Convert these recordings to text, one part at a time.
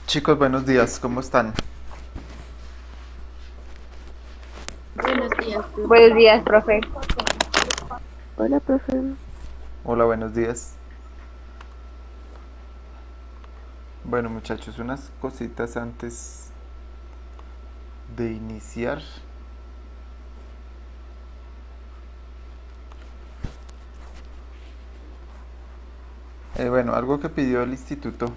Chicos, buenos días, ¿cómo están? Buenos días, Buenos profe. días, profe. Hola, profe. Hola, buenos días. Bueno, muchachos, unas cositas antes de iniciar. Bueno, algo que pidió el instituto.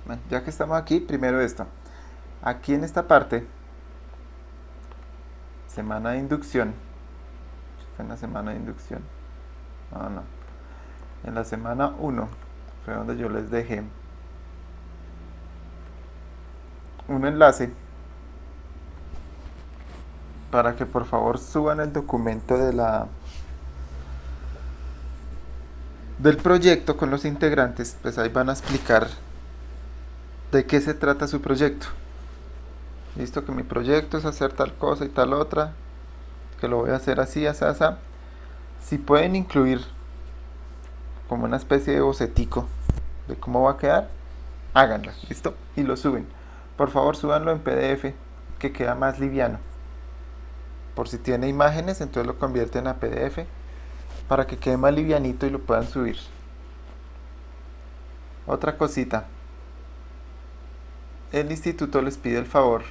Bueno, ya que estamos aquí, primero esto. Aquí en esta parte, semana de inducción. Fue en la semana de inducción. No, no. En la semana uno fue donde yo les dejé un enlace para que por favor suban el documento del proyecto con los integrantes. Pues ahí van a explicar de qué se trata su proyecto. Listo, que mi proyecto es hacer tal cosa y tal otra, que lo voy a hacer así, así, así. Si pueden incluir como una especie de bocetico de cómo va a quedar, háganlo, listo, y lo suben. Por favor, súbanlo en PDF, que queda más liviano. Por si tiene imágenes, entonces lo convierten a PDF para que quede más livianito y lo puedan subir. Otra cosita, el instituto les pide el favor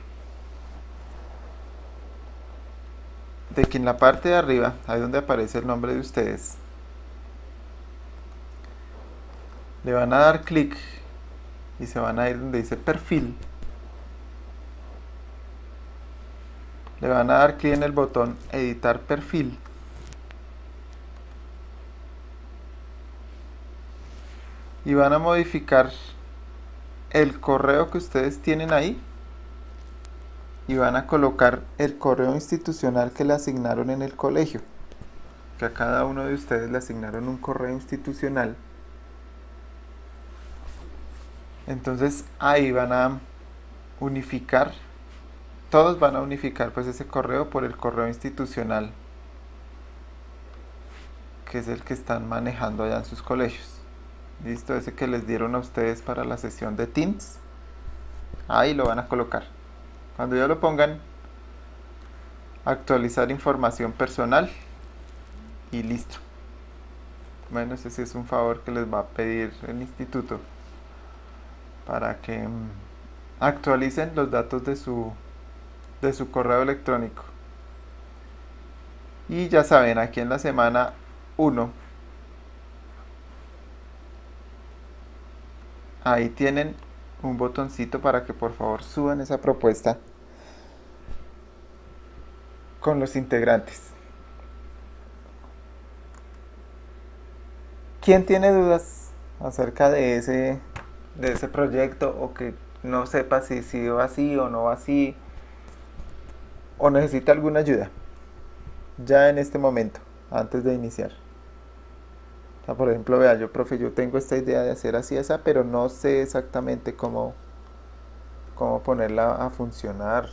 de que en la parte de arriba, ahí donde aparece el nombre de ustedes, le van a dar clic y se van a ir donde dice perfil. Le van a dar clic en el botón editar perfil. Y van a modificar el correo que ustedes tienen ahí. Y van a colocar el correo institucional que le asignaron en el colegio. Que a cada uno de ustedes le asignaron un correo institucional. Entonces ahí van a unificar. Todos van a unificar pues ese correo por el correo institucional, que es el que están manejando allá en sus colegios. Listo, ese que les dieron a ustedes para la sesión de Teams. Ahí lo van a colocar. Cuando ya lo pongan, actualizar información personal y listo. Bueno, ese sí es un favor que les va a pedir el instituto para que actualicen los datos de su correo electrónico. Y ya saben, aquí en la semana 1, ahí tienen un botoncito para que por favor suban esa propuesta con los integrantes. ¿Quién tiene dudas acerca de ese proyecto o que no sepa si va así o no va así o necesita alguna ayuda ya en este momento, antes de iniciar? O sea, por ejemplo, vea, yo, profe, yo tengo esta idea de hacer así esa, pero no sé exactamente cómo ponerla a funcionar.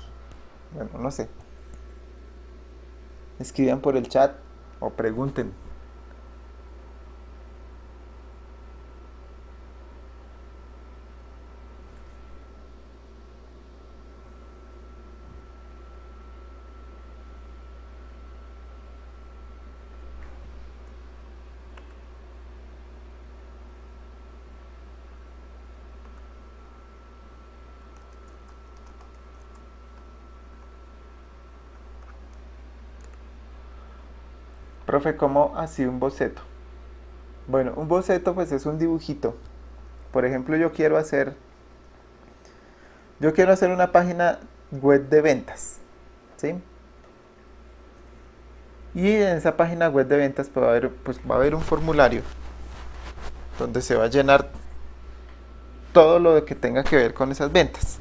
Bueno, no sé. Escriban por el chat o pregunten. Profe, ¿cómo así un boceto? Bueno, un boceto pues es un dibujito. Por ejemplo, yo quiero hacer una página web de ventas, ¿sí? Y en esa página web de ventas pues va a haber un formulario donde se va a llenar todo lo que tenga que ver con esas ventas.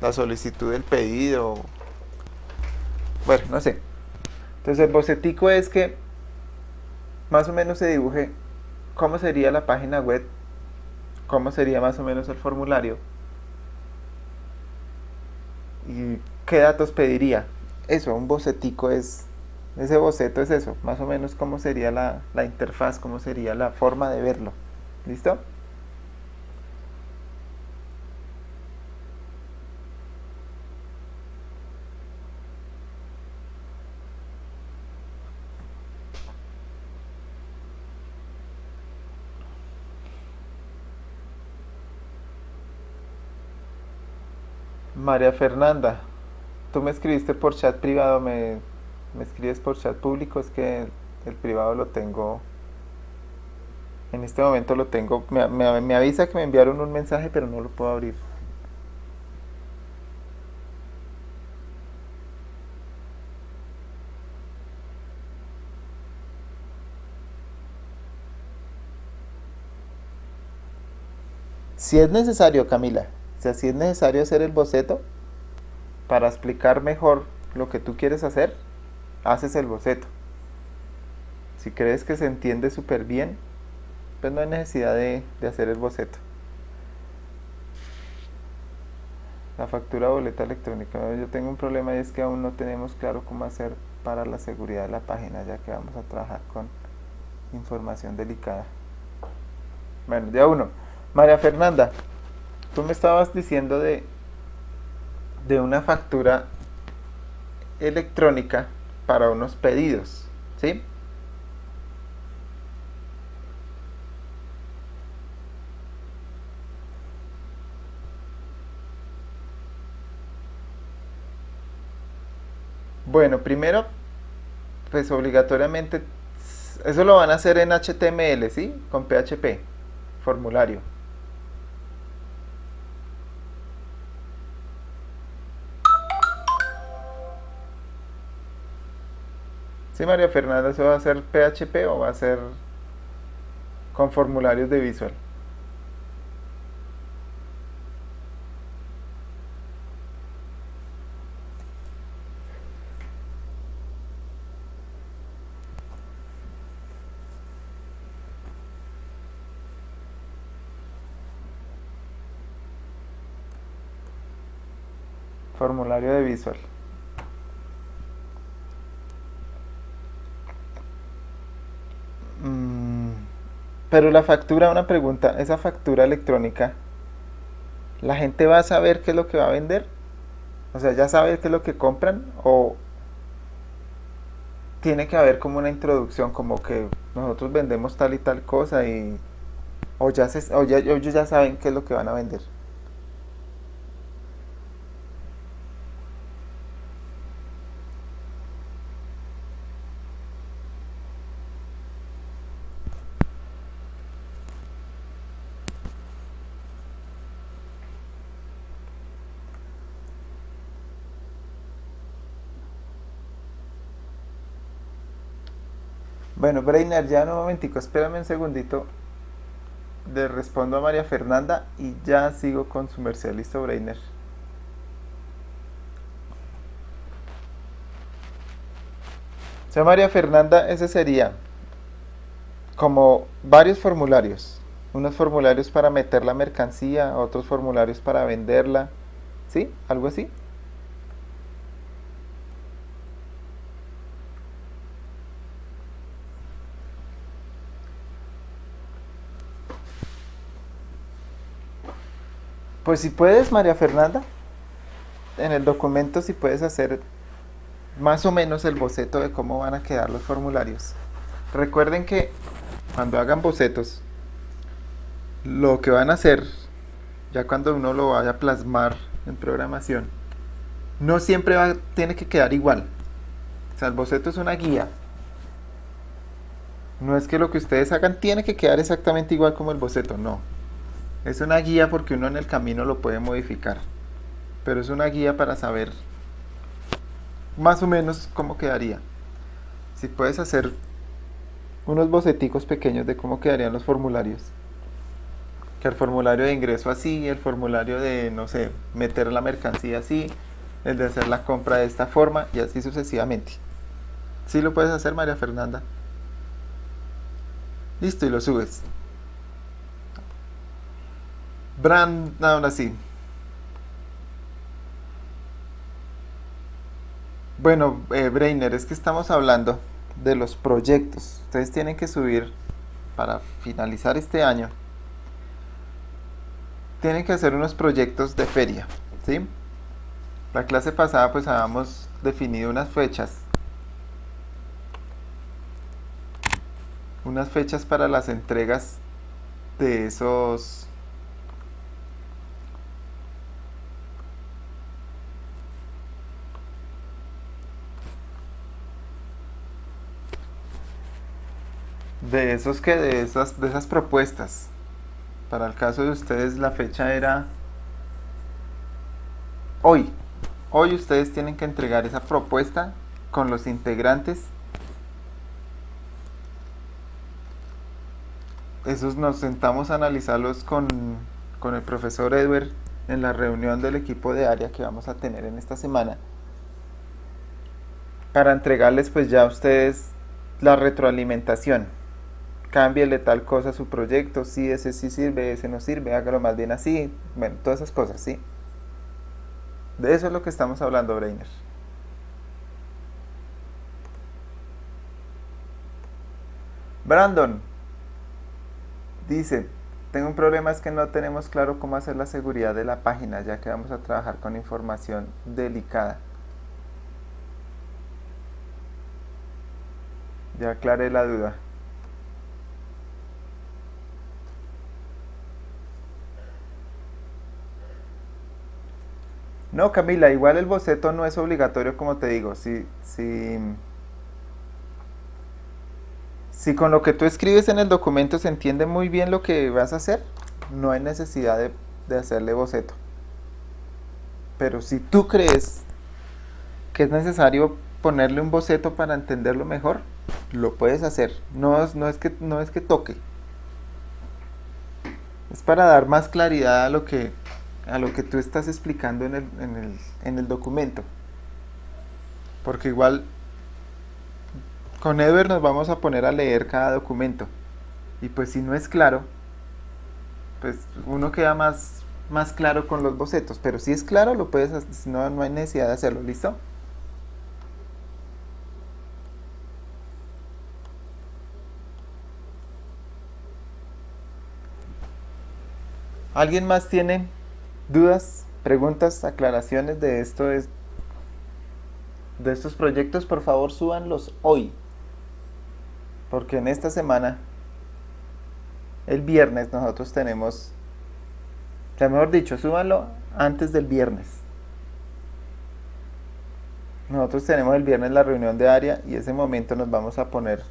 La solicitud del pedido, bueno, no sé. Entonces el bocetico es que más o menos se dibuje cómo sería la página web, cómo sería más o menos el formulario y qué datos pediría. Eso, un bocetico es, ese boceto es eso, más o menos cómo sería la interfaz, cómo sería la forma de verlo. ¿Listo? María Fernanda, tú me escribiste por chat privado, me escribes por chat público, es que el privado lo tengo, en este momento lo tengo, me avisa que me enviaron un mensaje, pero no lo puedo abrir. Si es necesario, Camila, o sea, si es necesario hacer el boceto para explicar mejor lo que tú quieres hacer, haces el boceto. Si crees que se entiende súper bien, pues no hay necesidad de hacer el boceto. La factura boleta electrónica. Yo tengo un problema y es que aún no tenemos claro cómo hacer para la seguridad de la página, ya que vamos a trabajar con información delicada. Bueno, ya uno. María Fernanda, tú me estabas diciendo de una factura electrónica para unos pedidos, ¿sí? Bueno, primero, pues obligatoriamente, eso lo van a hacer en HTML, ¿sí? Con PHP, formulario. Sí, María Fernanda, ¿eso va a ser PHP o va a ser con formularios de Visual? Formulario de Visual. Mm, pero la factura, una pregunta, esa factura electrónica, ¿la gente va a saber qué es lo que va a vender? O sea, ¿ya sabe qué es lo que compran? ¿O tiene que haber como una introducción, como que nosotros vendemos tal y tal cosa y... O ellos ya saben qué es lo que van a vender? Bueno, Breiner, ya un momentico, espérame un segundito. Le respondo a María Fernanda y ya sigo con su merced. Listo, Breiner. O sea, María Fernanda, ese sería como varios formularios. Unos formularios para meter la mercancía, otros formularios para venderla. ¿Sí? ¿Algo así? Pues si puedes, María Fernanda, en el documento si puedes hacer más o menos el boceto de cómo van a quedar los formularios. Recuerden que cuando hagan bocetos, lo que van a hacer, ya cuando uno lo vaya a plasmar en programación, no siempre tiene que quedar igual. O sea, el boceto es una guía. No es que lo que ustedes hagan tiene que quedar exactamente igual como el boceto, no. Es una guía porque uno en el camino lo puede modificar. Pero es una guía para saber más o menos cómo quedaría. Si puedes hacer unos boceticos pequeños de cómo quedarían los formularios. Que el formulario de ingreso así, el formulario de, no sé, meter la mercancía así, el de hacer la compra de esta forma y así sucesivamente. Sí lo puedes hacer, María Fernanda. Listo, y lo subes. Brand, ahora sí. Bueno, Brainer, es que estamos hablando de los proyectos. Ustedes tienen que subir para finalizar este año. Tienen que hacer unos proyectos de feria, ¿sí? La clase pasada pues habíamos definido unas fechas para las entregas de esos De esos que, de esas propuestas. Para el caso de ustedes, la fecha era hoy. Hoy ustedes tienen que entregar esa propuesta con los integrantes. Esos nos sentamos a analizarlos con el profesor Edward en la reunión del equipo de área que vamos a tener en esta semana. Para entregarles pues ya a ustedes la retroalimentación. Cámbiale tal cosa a su proyecto, sí, ese sí sirve, ese no sirve, hágalo más bien así. Bueno, todas esas cosas, ¿sí? De eso es lo que estamos hablando, Brainer. Brandon dice, tengo un problema, es que no tenemos claro cómo hacer la seguridad de la página, ya que vamos a trabajar con información delicada. Ya aclaré la duda. No, Camila, igual el boceto no es obligatorio, como te digo. Si con lo que tú escribes en el documento se entiende muy bien lo que vas a hacer, no hay necesidad de hacerle boceto. Pero si tú crees que es necesario ponerle un boceto para entenderlo mejor, lo puedes hacer. No es que toque. Es para dar más claridad a lo que tú estás explicando en el documento. Porque igual con Edward nos vamos a poner a leer cada documento. Y pues si no es claro, pues uno queda más claro con los bocetos. Pero si es claro, lo puedes hacer, no hay necesidad de hacerlo, ¿listo? ¿Alguien más tiene dudas, preguntas, aclaraciones de de estos proyectos? Por favor, súbanlos hoy. Porque en esta semana, el viernes, nosotros tenemos, o sea, mejor dicho, súbanlo antes del viernes. Nosotros tenemos el viernes la reunión de área y ese momento nos vamos a poner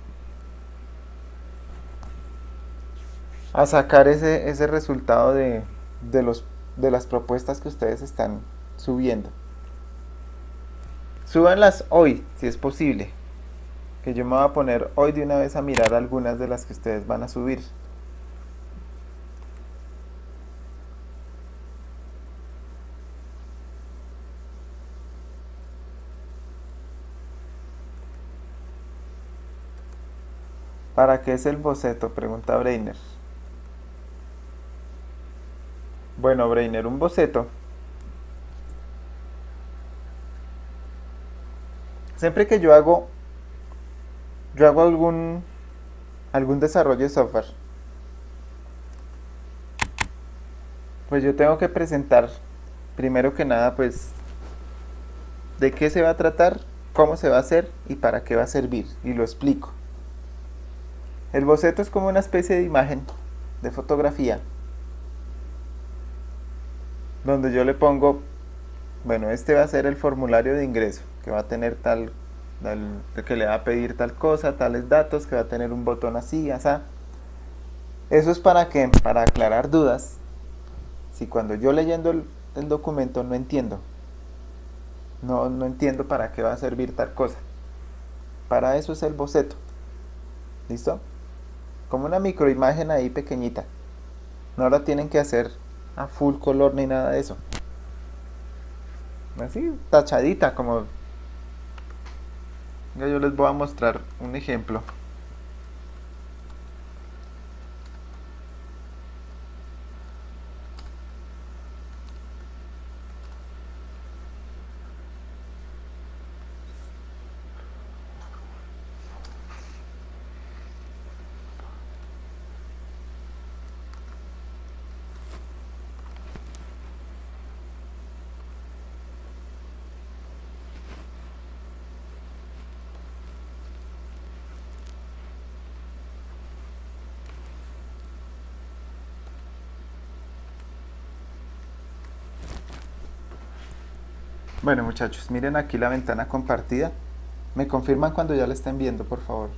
a sacar ese resultado de las propuestas que ustedes están subiendo. Súbanlas hoy, si es posible. Que yo me voy a poner hoy de una vez a mirar algunas de las que ustedes van a subir. ¿Para qué es el boceto? Pregunta Brainer. Bueno, Brainer, un boceto. Siempre que yo hago algún desarrollo de software, pues yo tengo que presentar, primero que nada, pues, de qué se va a tratar, cómo se va a hacer y para qué va a servir. Y lo explico. El boceto es como una especie de imagen, de fotografía, donde yo le pongo, bueno, este va a ser el formulario de ingreso, que va a tener que le va a pedir tal cosa, tales datos, que va a tener un botón así, así. Eso es para qué, para aclarar dudas. Si cuando yo leyendo el documento no entiendo, no entiendo para qué va a servir tal cosa. Para eso es el boceto. ¿Listo? Como una microimagen ahí pequeñita. No la tienen que hacer a full color ni nada de eso. Así, tachadita, como... Yo les voy a mostrar un ejemplo. Bueno, muchachos, miren aquí la ventana compartida. Me confirman cuando ya la estén viendo, por favor.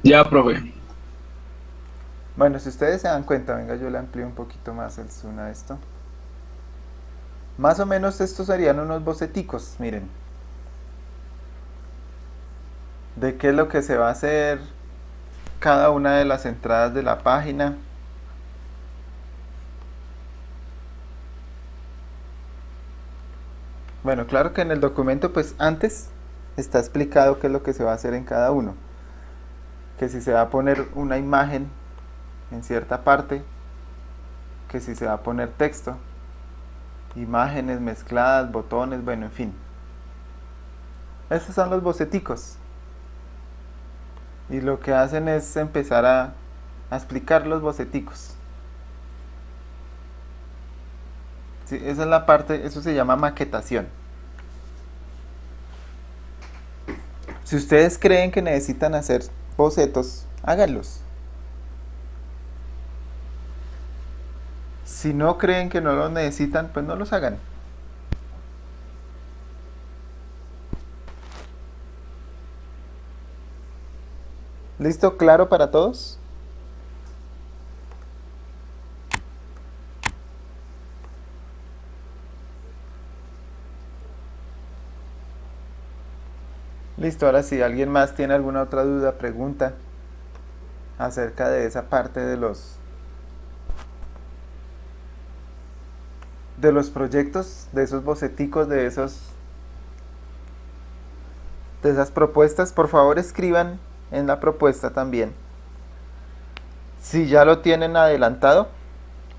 Ya, profe. Bueno, si ustedes se dan cuenta, venga, yo le amplío un poquito más el zoom a esto. Más o menos estos serían unos boceticos, miren. De qué es lo que se va a hacer cada una de las entradas de la página. Bueno, claro que en el documento, pues antes está explicado qué es lo que se va a hacer en cada uno. Que si se va a poner una imagen en cierta parte, que si se va a poner texto, imágenes mezcladas, botones, bueno, en fin. Esos son los boceticos. Y lo que hacen es empezar a explicar los boceticos. Sí, esa es la parte, eso se llama maquetación. Si ustedes creen que necesitan hacer bocetos, háganlos. Si no creen que no los necesitan, pues no los hagan. ¿Listo? ¿Claro para todos? Listo, ahora si alguien más tiene alguna otra duda, pregunta acerca de esa parte de los proyectos, de esos boceticos, de esas propuestas, por favor escriban en la propuesta también. Si ya lo tienen adelantado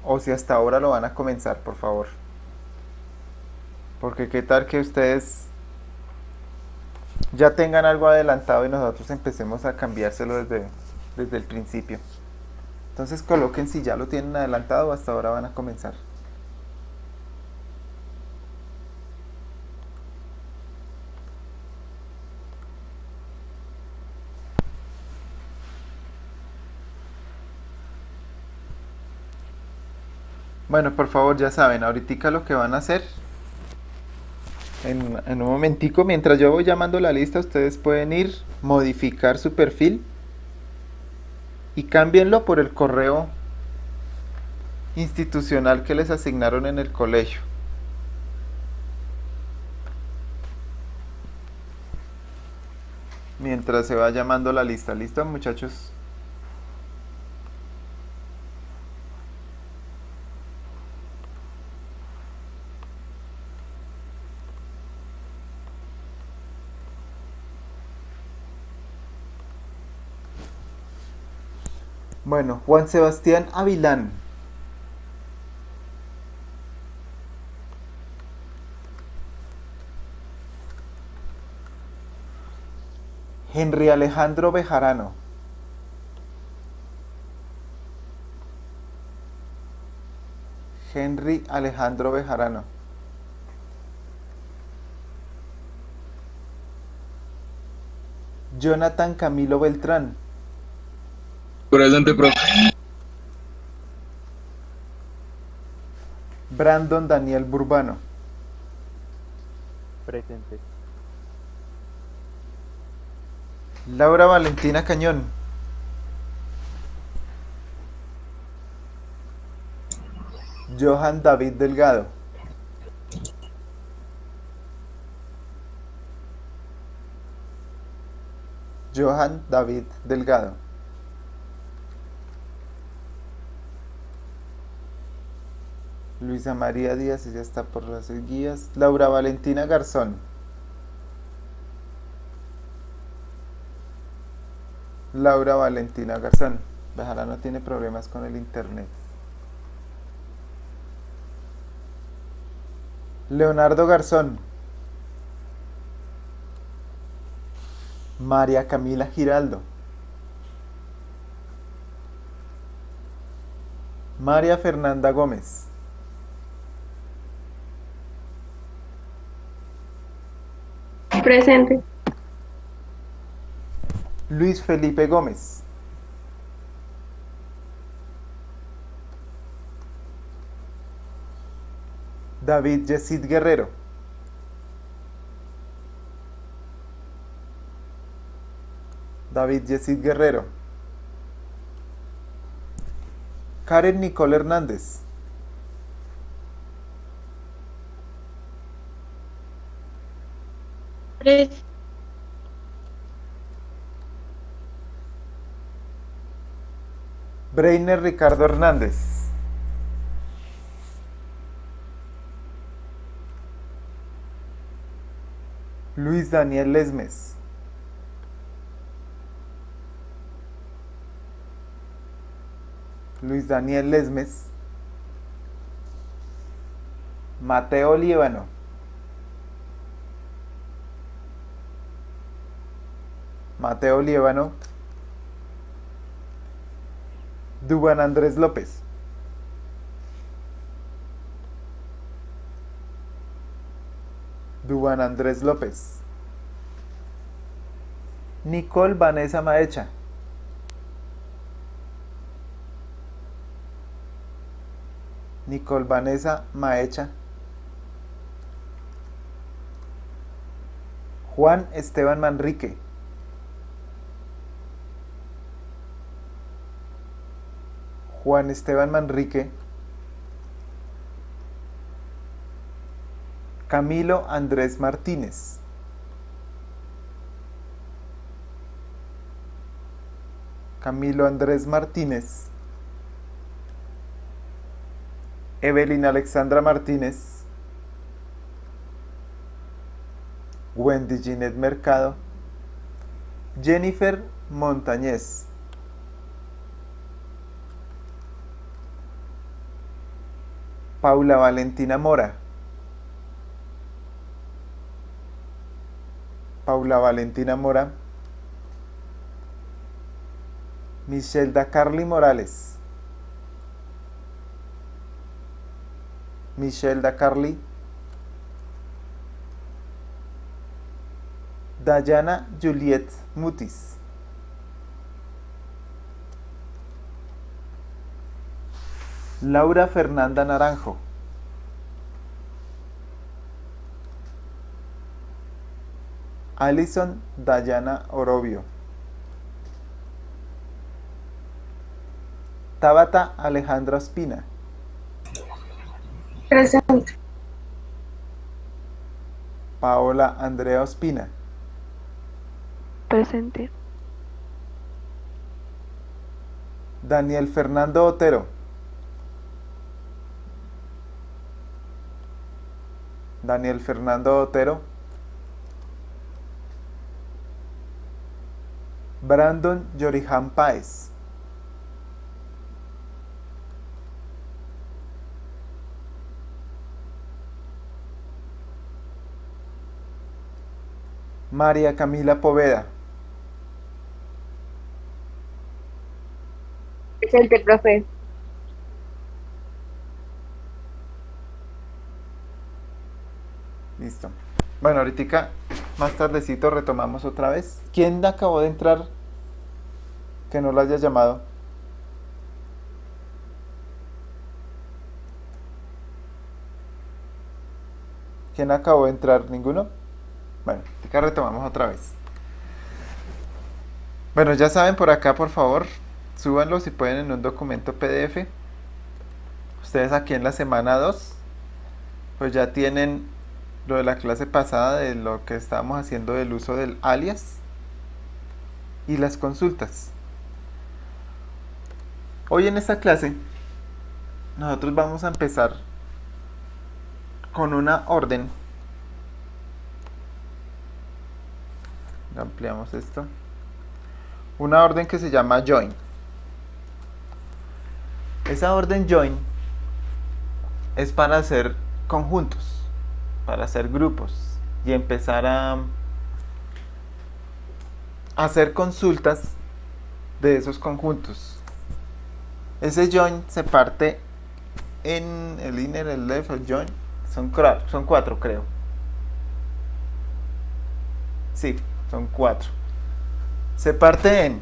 o si hasta ahora lo van a comenzar, por favor. Porque qué tal que ustedes ya tengan algo adelantado y nosotros empecemos a cambiárselo desde el principio. Entonces coloquen si ya lo tienen adelantado o hasta ahora van a comenzar. Bueno, por favor, ya saben, ahorita lo que van a hacer. En un momentico, mientras yo voy llamando la lista, ustedes pueden ir, modificar su perfil y cámbienlo por el correo institucional que les asignaron en el colegio. Mientras se va llamando la lista. ¿Listo, muchachos? Bueno, Juan Sebastián Avilán. Henry Alejandro Bejarano. Henry Alejandro Bejarano. Jonathan Camilo Beltrán. Presente, profe. Brandon Daniel Burbano. Presente. Laura Valentina Cañón. Johan David Delgado. Johan David Delgado. Luisa María Díaz, ella está por las guías. Laura Valentina Garzón. Laura Valentina Garzón. Bejarano tiene problemas con el internet. Leonardo Garzón. María Camila Giraldo. María Fernanda Gómez. Presente. Luis Felipe Gómez. David Yesid Guerrero. David Yesid Guerrero. Karen Nicole Hernández. Presente. Breiner Ricardo Hernández. Luis Daniel Lesmes. Luis Daniel Lesmes. Mateo Líbano. Mateo Líbano. Dubán Andrés López. Dubán Andrés López. Nicole Vanessa Maecha. Nicole Vanessa Maecha. Juan Esteban Manrique. Juan Esteban Manrique. Camilo Andrés Martínez. Camilo Andrés Martínez. Evelyn Alexandra Martínez. Wendy Ginette Mercado. Jennifer Montañez. Paula Valentina Mora. Paula Valentina Mora. Michelda Carly Morales. Michelda Carly. Dayana Juliet Mutis. Laura Fernanda Naranjo. Alison Dayana Orobio. Tabata Alejandra Ospina. Presente. Paola Andrea Ospina. Presente. Daniel Fernando Otero. Daniel Fernando Otero. Brandon Yorihan Páez. María Camila Poveda. Presente, profe. Listo. Bueno, ahorita más tardecito retomamos otra vez. ¿Quién acabó de entrar que no lo haya llamado? ¿Quién acabó de entrar? ¿Ninguno? Bueno, ahorita retomamos otra vez. Bueno, ya saben, por acá por favor, súbanlo si pueden en un documento PDF. Ustedes aquí en la semana 2, pues ya tienen lo de la clase pasada, de lo que estábamos haciendo del uso del alias y las consultas. Hoy en esta clase nosotros vamos a empezar con una orden. Ampliamos esto. Una orden que se llama join. Esa orden join es para hacer conjuntos, para hacer grupos y empezar a hacer consultas de esos conjuntos. Ese join se parte en el inner, el left, el join. Son 4, creo. Sí, son 4. Se parte en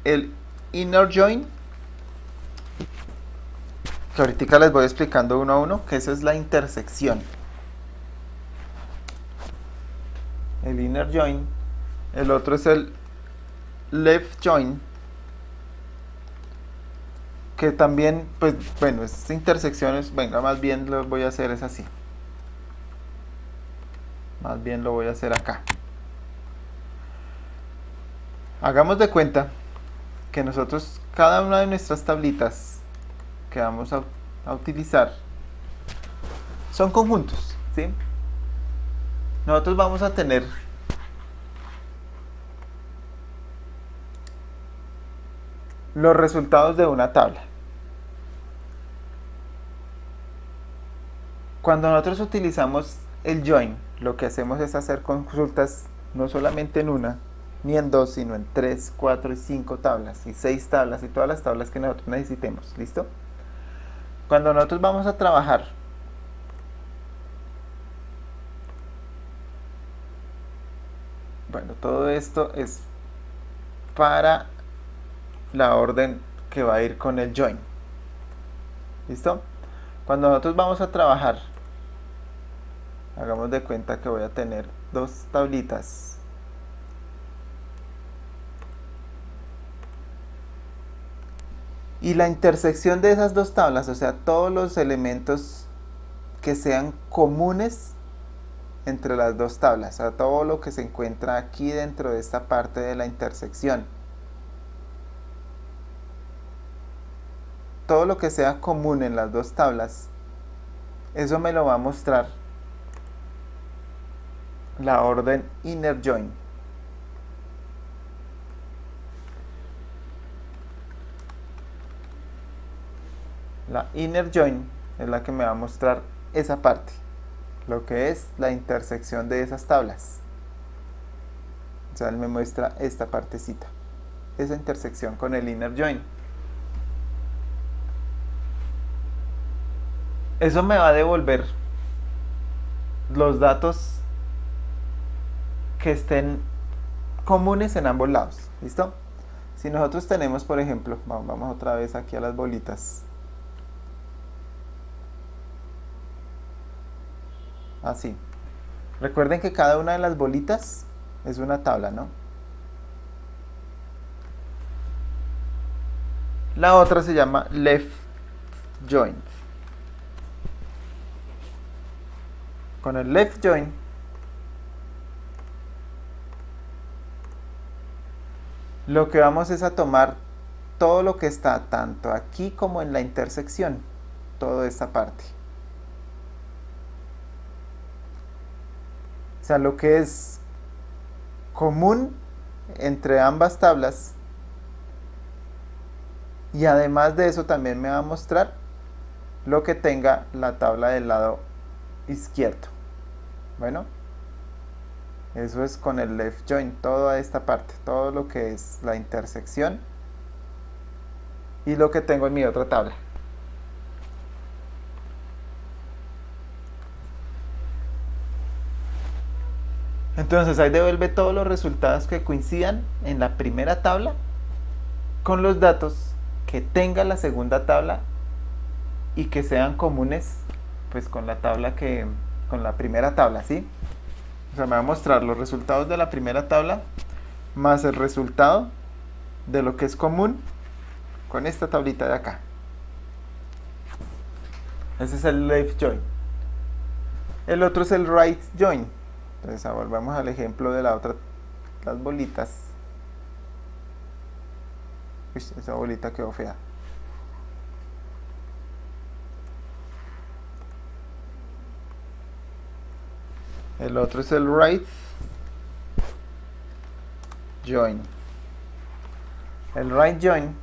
el inner join, que ahorita les voy explicando uno a uno, que eso es la intersección. El inner join. El otro es el left join, que también, pues bueno, estas intersecciones, venga, más bien lo voy a hacer es así. Más bien lo voy a hacer acá. Hagamos de cuenta que nosotros, cada una de nuestras tablitas que vamos a utilizar, son conjuntos, ¿sí? Nosotros vamos a tener los resultados de una tabla. Cuando nosotros utilizamos el join, lo que hacemos es hacer consultas no solamente en una, ni en dos, sino en 3, 4 y 5 tablas, y 6 tablas, y todas las tablas que nosotros necesitemos. ¿Listo? Cuando nosotros vamos a trabajar bueno, todo esto es para la orden que va a ir con el join. ¿Listo? Cuando nosotros vamos a trabajar, hagamos de cuenta que voy a tener dos tablitas. Y la intersección de esas dos tablas, o sea, todos los elementos que sean comunes entre las dos tablas, o sea, todo lo que se encuentra aquí dentro de esta parte de la intersección. Todo lo que sea común en las dos tablas, eso me lo va a mostrar la orden inner join. La inner join es la que me va a mostrar esa parte, lo que es la intersección de esas tablas. O sea, él me muestra esta partecita, esa intersección con el inner join. Eso me va a devolver los datos que estén comunes en ambos lados. ¿Listo? Si nosotros tenemos, por ejemplo, vamos otra vez aquí a las bolitas. Así. Recuerden que cada una de las bolitas es una tabla, ¿no? La otra se llama left join. Con el left join lo que vamos es a tomar todo lo que está tanto aquí como en la intersección, toda esta parte. O sea, lo que es común entre ambas tablas, y además de eso también me va a mostrar lo que tenga la tabla del lado izquierdo. Bueno, eso es con el left join, toda esta parte, todo lo que es la intersección y lo que tengo en mi otra tabla. Entonces ahí devuelve todos los resultados que coincidan en la primera tabla con los datos que tenga la segunda tabla y que sean comunes pues con la tabla con la primera tabla, ¿sí? O sea, me va a mostrar los resultados de la primera tabla más el resultado de lo que es común con esta tablita de acá. Ese es el left join. El otro es el right join. Entonces volvamos al ejemplo de la otra, las bolitas. Uy, esa bolita quedó fea. El otro es el right join. El right join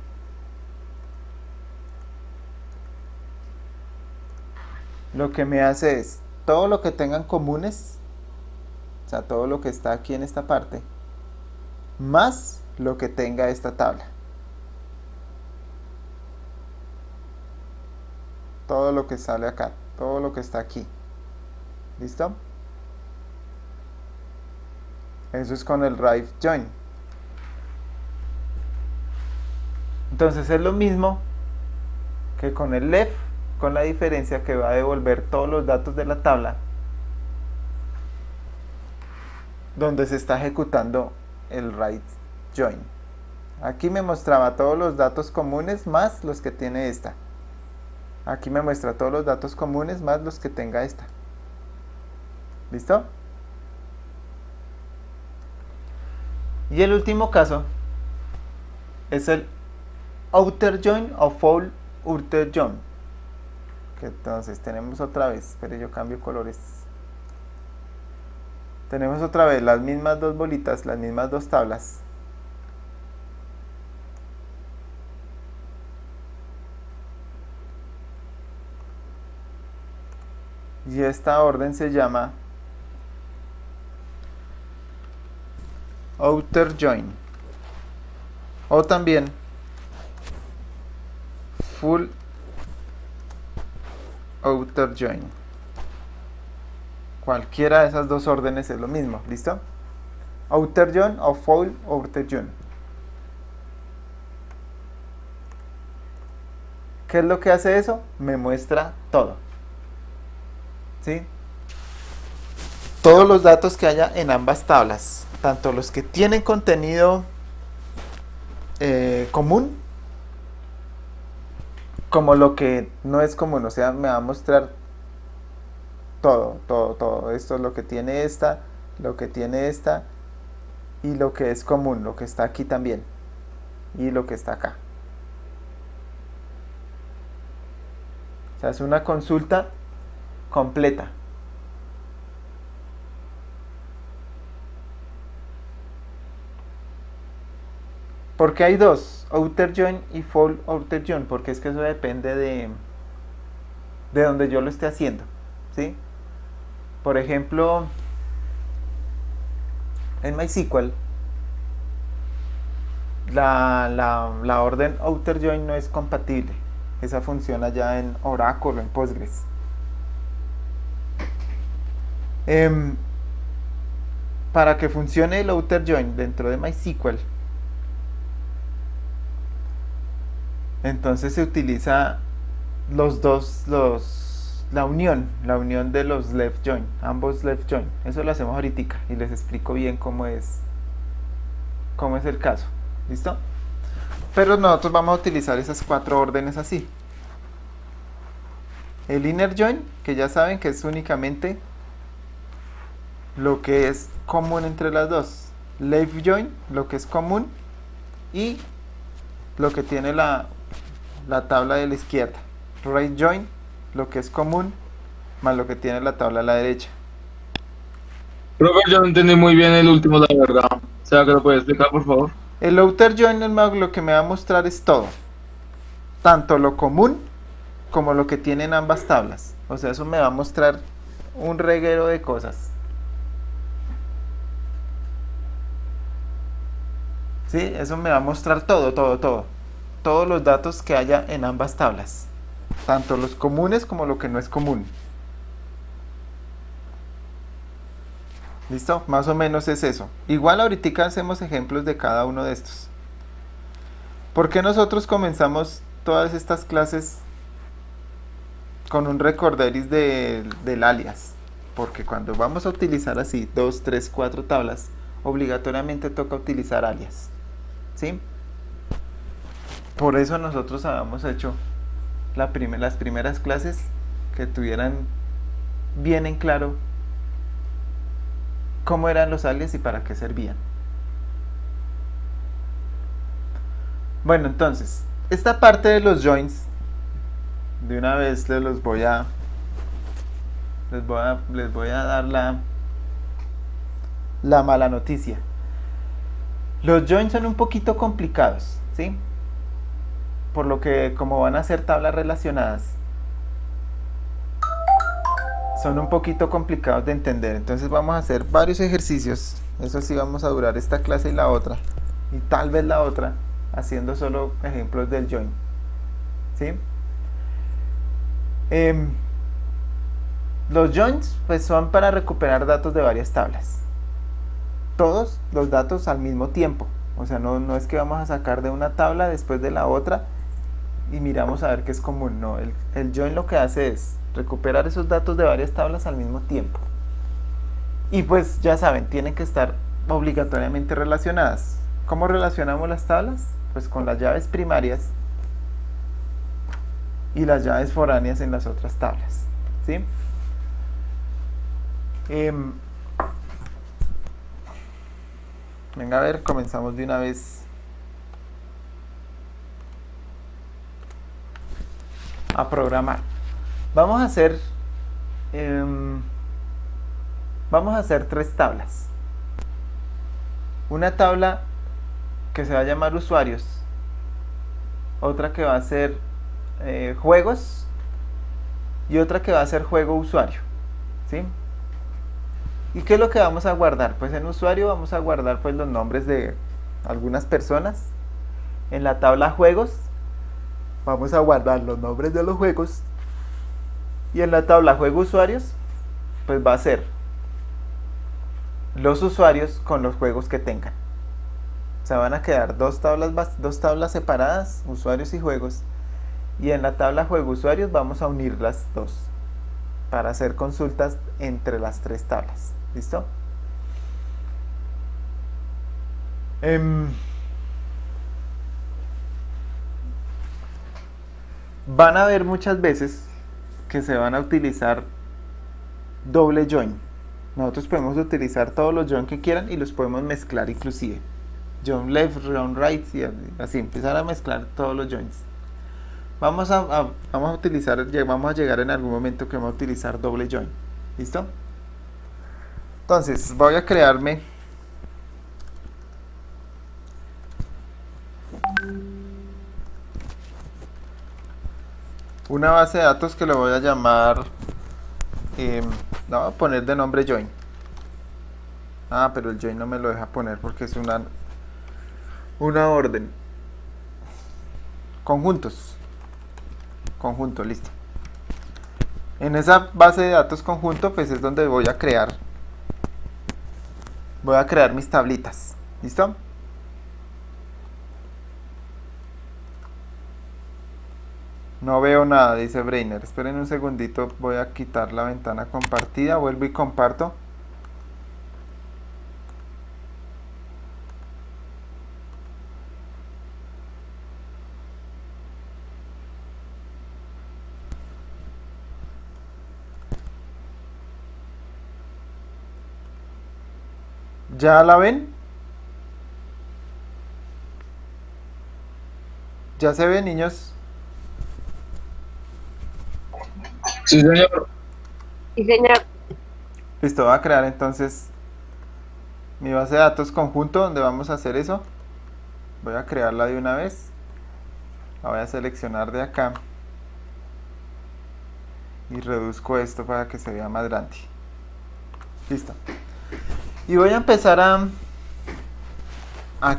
lo que me hace es todo lo que tengan comunes, o sea, todo lo que está aquí en esta parte, más lo que tenga esta tabla. Todo lo que sale acá, todo lo que está aquí. ¿Listo? Eso es con el right join. Entonces es lo mismo que con el left, con la diferencia que va a devolver todos los datos de la tabla donde se está ejecutando el right join. Aquí me mostraba todos los datos comunes más los que tiene esta. Aquí me muestra todos los datos comunes más los que tenga esta. ¿Listo? Y el último caso es el outer join o full outer join. Que entonces tenemos otra vez, pero yo cambio colores. Tenemos otra vez las mismas dos bolitas, las mismas dos tablas. Y esta orden se llama outer join o también full outer join. Cualquiera de esas dos órdenes es lo mismo, ¿listo? Outer join o full outer join. ¿Qué es lo que hace eso? Me muestra todo. ¿Sí? Todos los datos que haya en ambas tablas, tanto los que tienen contenido común como lo que no es común, o sea, me va a mostrar todo. Esto es lo que tiene esta, lo que tiene esta y lo que es común, lo que está aquí también y lo que está acá. O sea, es una consulta completa. Porque hay dos, outer join y full outer join, porque es que eso depende de donde yo lo esté haciendo, ¿sí? Por ejemplo, en MySQL la orden outer join no es compatible. Esa funciona ya en Oracle o en Postgres. Para que funcione el outer join dentro de MySQL, entonces se utiliza la unión de los left join, ambos left join. Eso lo hacemos ahorita y les explico bien cómo es el caso. ¿Listo? Pero nosotros vamos a utilizar esas cuatro órdenes así. El inner join, que ya saben que es únicamente lo que es común entre las dos. Left join, lo que es común y lo que tiene la tabla de la izquierda. Right join, lo que es común más lo que tiene la tabla a la derecha. Profe, yo no entendí muy bien el último, la verdad. O sea, que lo puedes explicar, por favor. El outer join lo que me va a mostrar es todo, tanto lo común como lo que tienen ambas tablas. O sea, eso me va a mostrar un reguero de cosas. ¿Sí? Eso me va a mostrar todo. Todos los datos que haya en ambas tablas, tanto los comunes como lo que no es común. ¿Listo? Más o menos es eso. Igual ahorita hacemos ejemplos de cada uno de estos. ¿Por qué nosotros comenzamos todas estas clases con un recorderis del alias? Porque cuando vamos a utilizar así 2, 3, 4 tablas, obligatoriamente toca utilizar alias. ¿Sí? Por eso nosotros habíamos hecho las primeras clases que tuvieran bien en claro cómo eran los alias y para qué servían. Bueno, entonces, esta parte de los joins, de una vez les voy a dar la mala noticia. Los joins son un poquito complicados, ¿sí? Por lo que, como van a ser tablas relacionadas, son un poquito complicados de entender. Entonces vamos a hacer varios ejercicios. Eso sí, vamos a durar esta clase y la otra, y tal vez la otra, haciendo solo ejemplos del join. ¿Sí? Los joins pues son para recuperar datos de varias tablas. Todos los datos al mismo tiempo. O sea, no es que vamos a sacar de una tabla después de la otra y miramos a ver qué es común. No, el join lo que hace es recuperar esos datos de varias tablas al mismo tiempo. Y pues ya saben, tienen que estar obligatoriamente relacionadas. ¿Cómo relacionamos las tablas? Pues con las llaves primarias y las llaves foráneas en las otras tablas, ¿sí? Venga a ver, comenzamos de una vez a programar. Vamos a hacer tres tablas. Una tabla que se va a llamar usuarios, otra que va a ser juegos y otra que va a ser juego usuario, ¿sí? ¿Y qué es lo que vamos a guardar? Pues en usuario vamos a guardar pues los nombres de algunas personas. En la tabla juegos vamos a guardar los nombres de los juegos. Y en la tabla juego usuarios pues va a ser los usuarios con los juegos que tengan. O sea, van a quedar dos tablas separadas, usuarios y juegos. Y en la tabla juego usuarios vamos a unir las dos para hacer consultas entre las tres tablas. ¿Listo? Van a ver muchas veces que se van a utilizar doble join. Nosotros podemos utilizar todos los join que quieran y los podemos mezclar inclusive. Join left, join right, y así empezar a mezclar todos los joins. Vamos a llegar en algún momento que vamos a utilizar doble join. ¿Listo? Entonces voy a crearme una base de datos que le voy a llamar no, voy a poner de nombre join. Pero el join no me lo deja poner porque es una orden. Conjunto, listo. En esa base de datos conjunto pues es donde voy a crear mis tablitas. ¿Listo? No veo nada, dice Brainer. Esperen un segundito, voy a quitar la ventana compartida, vuelvo y comparto. ¿Ya la ven? ¿Ya se ven, niños? Sí, señor. Sí, señor. Listo, voy a crear entonces mi base de datos conjunto donde vamos a hacer eso. Voy a crearla de una vez. La voy a seleccionar de acá. Y reduzco esto para que se vea más grande. Listo. Y voy a empezar ¿a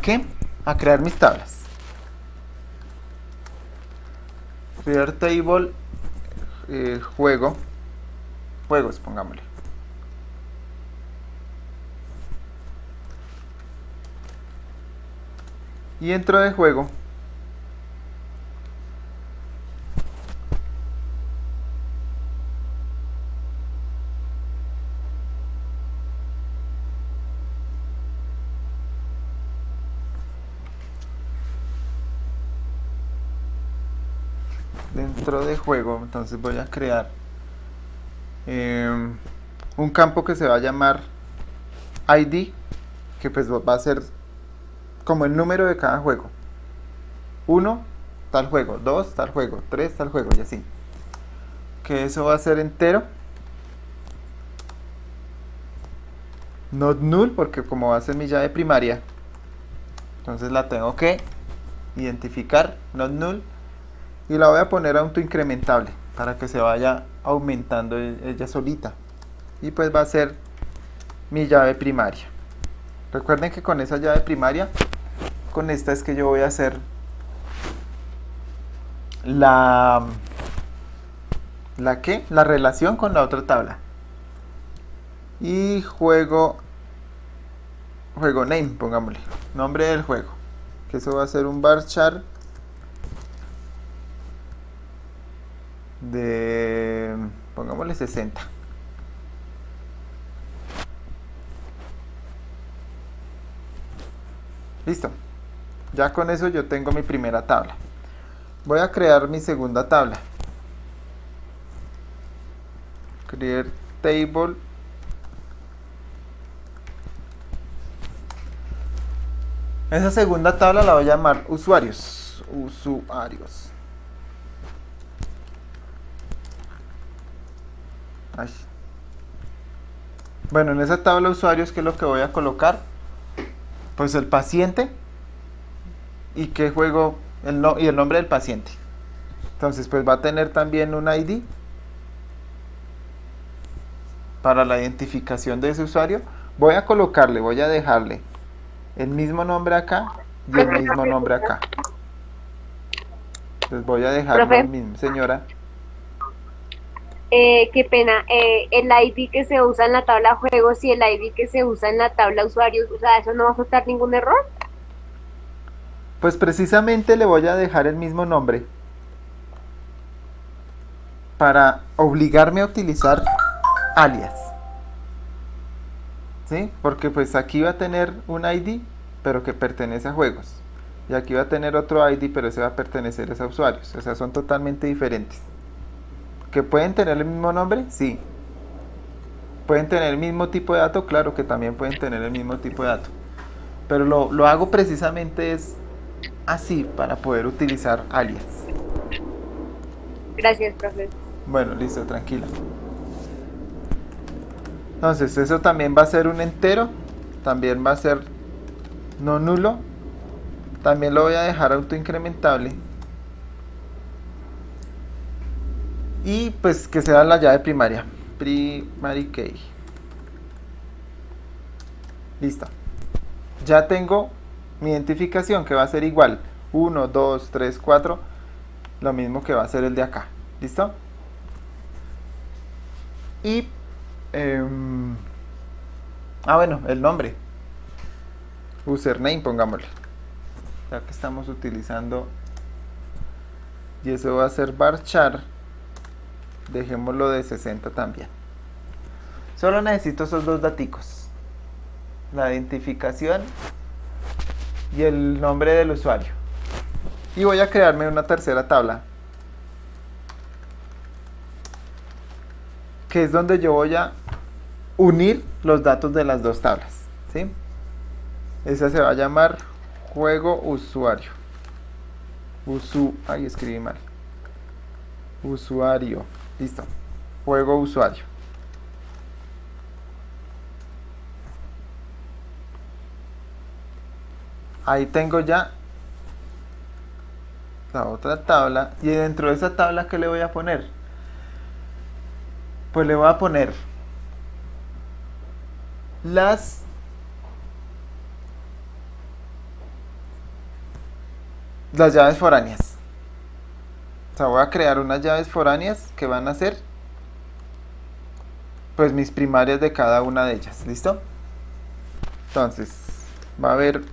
qué? A crear mis tablas. Crear table juegos, pongámosle. Y dentro de juego entonces voy a crear un campo que se va a llamar ID, que pues va a ser como el número de cada juego. 1, tal juego, 2, tal juego, 3, tal juego, y así. Que eso va a ser entero. Not null, porque como va a ser mi llave primaria, entonces la tengo que identificar, not null. Y la voy a poner a autoincrementable para que se vaya aumentando ella solita. Y pues va a ser mi llave primaria. Recuerden que con esa llave primaria, con esta es que yo voy a hacer la relación con la otra tabla. Y juego name, pongámosle, nombre del juego. Que eso va a ser un varchar de, pongámosle 60. Listo. Ya con eso yo tengo mi primera tabla. Voy a crear mi segunda tabla. Create table. Esa segunda tabla la voy a llamar usuarios. Usuarios. Ay. Bueno, en esa tabla usuarios, ¿qué es lo que voy a colocar? Pues el paciente y qué juego y el nombre del paciente. Entonces, pues va a tener también un ID para la identificación de ese usuario. Voy a colocarle, voy a dejarle el mismo nombre acá y el mismo nombre acá. Entonces voy a dejarlo Profe. el mismo, señora. Qué pena, el ID que se usa en la tabla juegos y el ID que se usa en la tabla usuarios, o sea, ¿eso no va a asustar ningún error? Pues precisamente le voy a dejar el mismo nombre para obligarme a utilizar alias. ¿Sí? Porque pues aquí va a tener un ID, pero que pertenece a juegos. Y aquí va a tener otro ID, pero ese va a pertenecer a usuarios. O sea, son totalmente diferentes. ¿Que pueden tener el mismo nombre? Sí. ¿Pueden tener el mismo tipo de dato? Claro que también pueden tener el mismo tipo de dato. Pero lo hago precisamente es así, para poder utilizar alias. Gracias, profe. Bueno, listo, tranquila. Entonces, eso también va a ser un entero. También va a ser no nulo. También lo voy a dejar autoincrementable. Y pues que sea la llave primaria. Primary key. Listo. Ya tengo mi identificación, que va a ser igual. 1, 2, 3, 4. Lo mismo que va a ser el de acá. ¿Listo? Y bueno, el nombre. Username, pongámosle. Ya que estamos utilizando. Y eso va a ser varchar. Dejémoslo de 60 también. Solo necesito esos dos daticos. La identificación y el nombre del usuario. Y voy a crearme una tercera tabla, que es donde yo voy a unir los datos de las dos tablas, ¿sí? Esa se va a llamar juego usuario. Ahí escribí mal. Usuario. Listo. Juego usuario. Ahí tengo ya la otra tabla. Y dentro de esa tabla, ¿qué le voy a poner? Pues le voy a poner las llaves foráneas. O sea, voy a crear unas llaves foráneas que van a ser pues mis primarias de cada una de ellas. ¿Listo? Entonces va a haber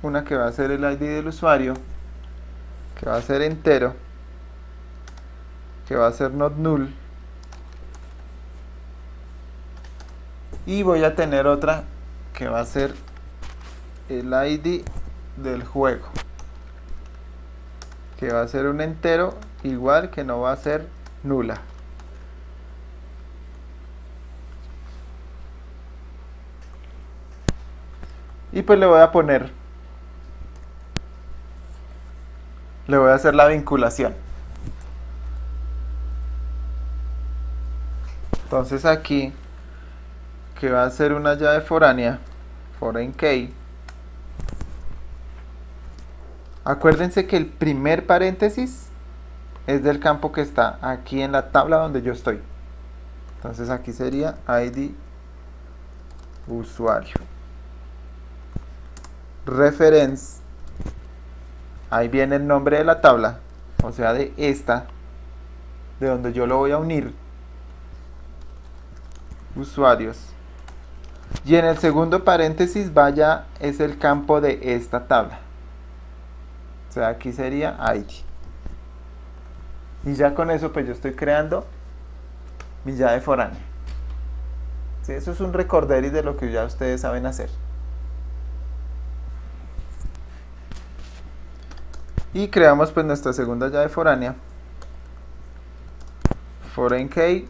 una que va a ser el ID del usuario, que va a ser entero, que va a ser not null, y voy a tener otra que va a ser el ID del juego, que va a ser un entero, igual que no va a ser nula. Y pues le voy a hacer la vinculación. Entonces aquí, que va a ser una llave foránea, foreign key. Acuérdense que el primer paréntesis es del campo que está aquí en la tabla donde yo estoy. Entonces aquí sería ID usuario. Reference. Ahí viene el nombre de la tabla, o sea de esta, de donde yo lo voy a unir. Usuarios. Y en el segundo paréntesis vaya es el campo de esta tabla. O sea, aquí sería ID. Y ya con eso pues yo estoy creando mi llave foránea. ¿Sí? Eso es un recorderis de lo que ya ustedes saben hacer. Y creamos pues nuestra segunda llave foránea. Foreign key.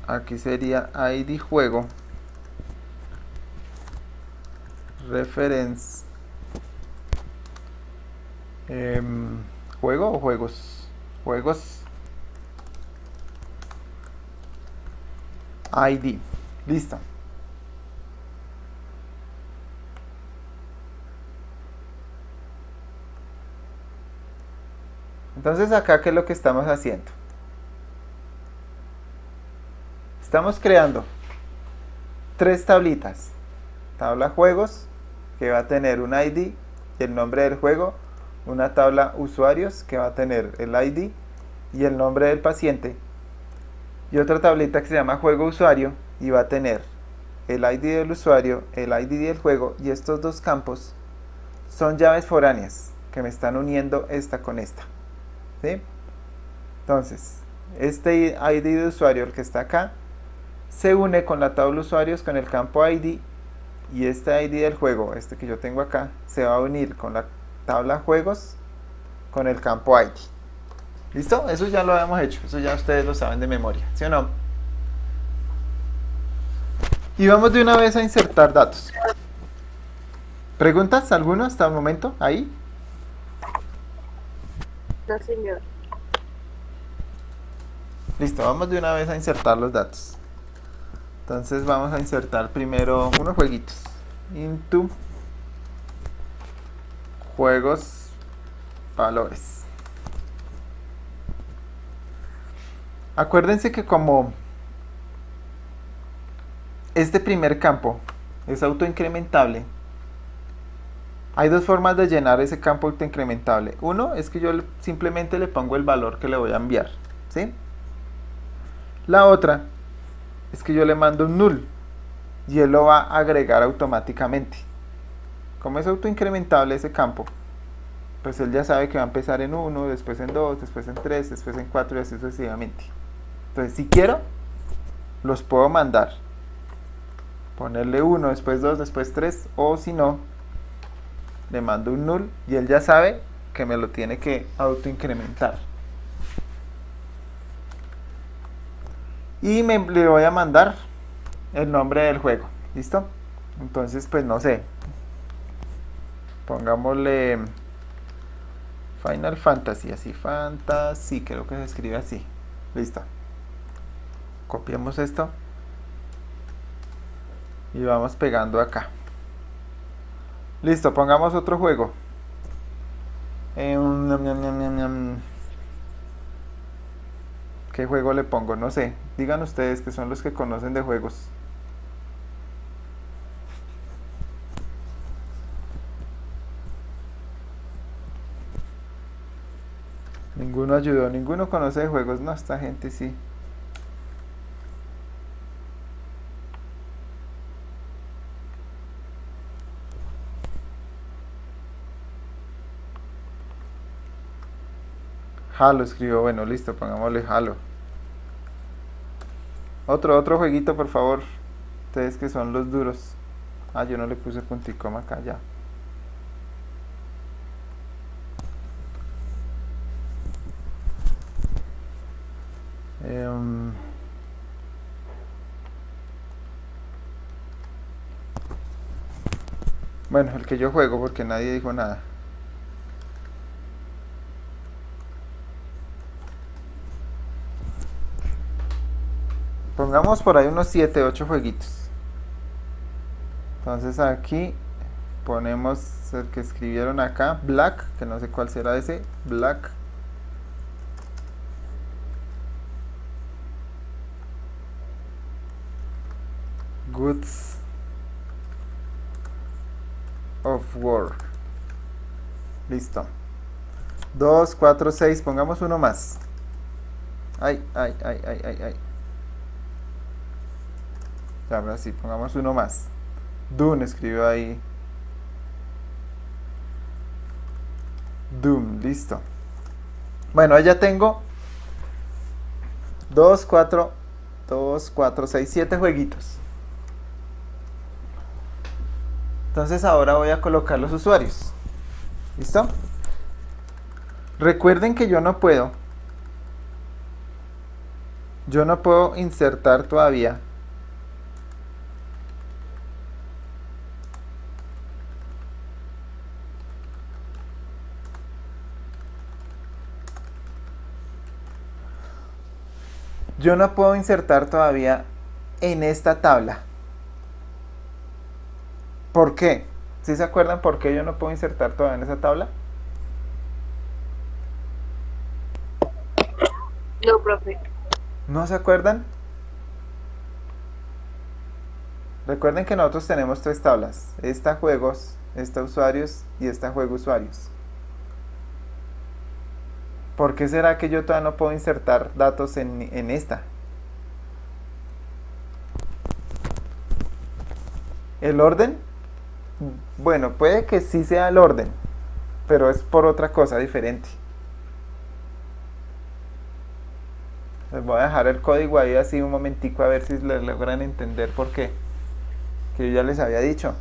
Aquí sería ID juego. Reference. ¿Juego o juegos? Juegos. ID. Listo. Entonces acá, ¿qué es lo que estamos haciendo? Estamos creando 3 tablitas. Tabla juegos, que va a tener un ID y el nombre del juego. Una tabla usuarios, que va a tener el ID y el nombre del paciente. Y otra tablita que se llama juego usuario y va a tener el ID del usuario, el ID del juego, y estos 2 campos son llaves foráneas que me están uniendo esta con esta. ¿Sí? Entonces, este ID de usuario, el que está acá, se une con la tabla usuarios con el campo ID, y este ID del juego, este que yo tengo acá, se va a unir con la tabla juegos con el campo ID. ¿Listo? Eso ya lo habíamos hecho, eso ya ustedes lo saben de memoria, ¿sí o no? Y vamos de una vez a insertar datos. ¿Preguntas alguna hasta el momento? ¿Ahí? No, señor. Listo, vamos de una vez a insertar los datos. Entonces vamos a insertar primero unos jueguitos. Into juegos valores. Acuérdense que como este primer campo es autoincrementable, hay 2 formas de llenar ese campo autoincrementable. Uno es que yo simplemente le pongo el valor que le voy a enviar, ¿sí? La otra es que yo le mando un null y él lo va a agregar automáticamente. Como es autoincrementable ese campo, pues él ya sabe que va a empezar en 1, después en 2, después en 3, después en 4 y así sucesivamente. Entonces, si quiero, los puedo mandar. Ponerle 1, después 2, después 3, o si no, le mando un null y él ya sabe que me lo tiene que autoincrementar. Y le voy a mandar el nombre del juego. ¿Listo? Entonces, pues no sé. Pongámosle Final Fantasy, así, Fantasy, creo que se escribe así. Listo. Copiamos esto y vamos pegando acá. Listo, pongamos otro juego. ¿Qué juego le pongo? No sé. Digan ustedes, que son los que conocen de juegos. Ninguno ayudó, ninguno conoce de juegos. No, esta gente sí. Halo escribió, bueno, listo, pongámosle Halo. Otro jueguito, por favor. Ustedes que son los duros. Ah, yo no le puse punto y coma acá, ya. Bueno, el que yo juego, porque nadie dijo nada. Pongamos por ahí unos 7, 8 jueguitos. Entonces aquí ponemos el que escribieron acá, Black, que no sé cuál será ese, Black. Goods of War. Listo. 2, 4, 6, pongamos uno más. Ay. Ahora sí, pongamos uno más. Dune escribió ahí. Doom, listo. Bueno, ahí ya tengo 2, 4, 6, 7 jueguitos. Entonces ahora voy a colocar los usuarios. ¿Listo? Recuerden que yo no puedo insertar todavía en esta tabla. ¿Por qué? ¿Sí se acuerdan por qué yo no puedo insertar todavía en esa tabla? No, profe. ¿No se acuerdan? Recuerden que nosotros tenemos tres tablas. Esta juegos, esta usuarios y esta juego usuarios. ¿Por qué será que yo todavía no puedo insertar datos en esta? ¿El orden? Bueno, puede que sí sea el orden, pero es por otra cosa diferente. Les voy a dejar el código ahí así un momentico a ver si le logran entender por qué. Que yo ya les había dicho.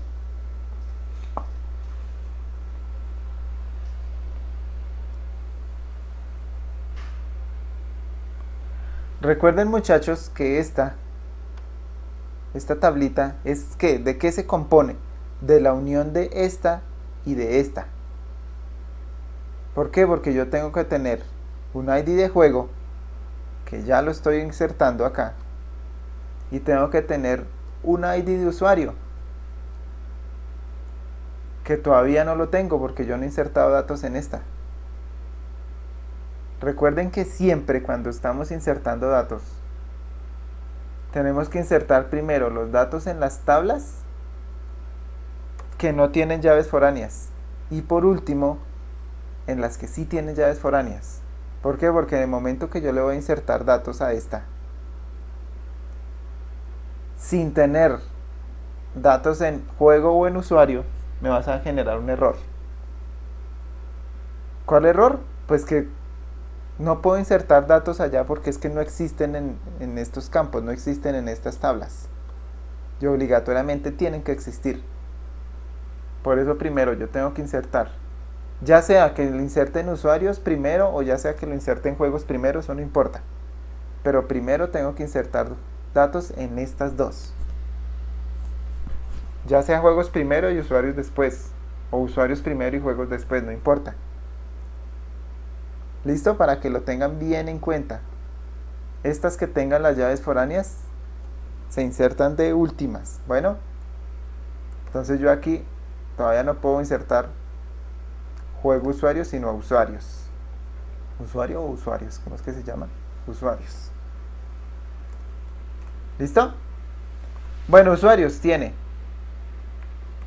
Recuerden, muchachos, que esta tablita es que, ¿de qué se compone? De la unión de esta y de esta. ¿Por qué? Porque yo tengo que tener un ID de juego, que ya lo estoy insertando acá, y tengo que tener un ID de usuario, que todavía no lo tengo porque yo no he insertado datos en esta. Recuerden que siempre cuando estamos insertando datos, tenemos que insertar primero los datos en las tablas que no tienen llaves foráneas, y por último en las que sí tienen llaves foráneas. ¿Por qué? Porque en el momento que yo le voy a insertar datos a esta sin tener datos en juego o en usuario, me vas a generar un error. ¿Cuál error? Pues que no puedo insertar datos allá porque es que no existen en estos campos, no existen en estas tablas. Y obligatoriamente tienen que existir. Por eso primero yo tengo que insertar. Ya sea que lo inserte en usuarios primero o ya sea que lo inserte en juegos primero, eso no importa. Pero primero tengo que insertar datos en estas dos. Ya sea juegos primero y usuarios después. O usuarios primero y juegos después, no importa. ¿Listo? Para que lo tengan bien en cuenta. Estas que tengan las llaves foráneas se insertan de últimas. Bueno, entonces yo aquí todavía no puedo insertar juego usuarios, sino usuarios. ¿Usuario o usuarios? ¿Cómo es que se llama? Usuarios. ¿Listo? Bueno, usuarios tiene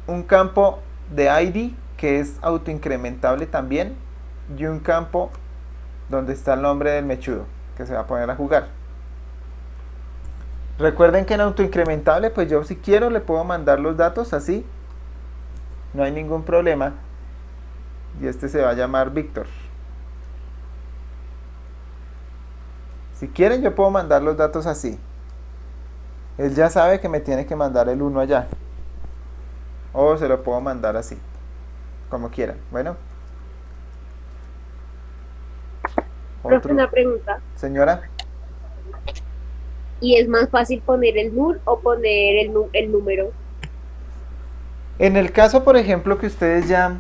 un campo de ID que es autoincrementable también, y un campo donde está el nombre del mechudo que se va a poner a jugar. Recuerden que en autoincrementable, pues yo si quiero le puedo mandar los datos así, no hay ningún problema, y este se va a llamar Víctor. Si quieren yo puedo mandar los datos así. Él ya sabe que me tiene que mandar el 1 allá, o se lo puedo mandar así, como quieran. Bueno, Profe, una pregunta. Señora. ¿Y es más fácil poner el null o poner el número? En el caso, por ejemplo, que ustedes ya...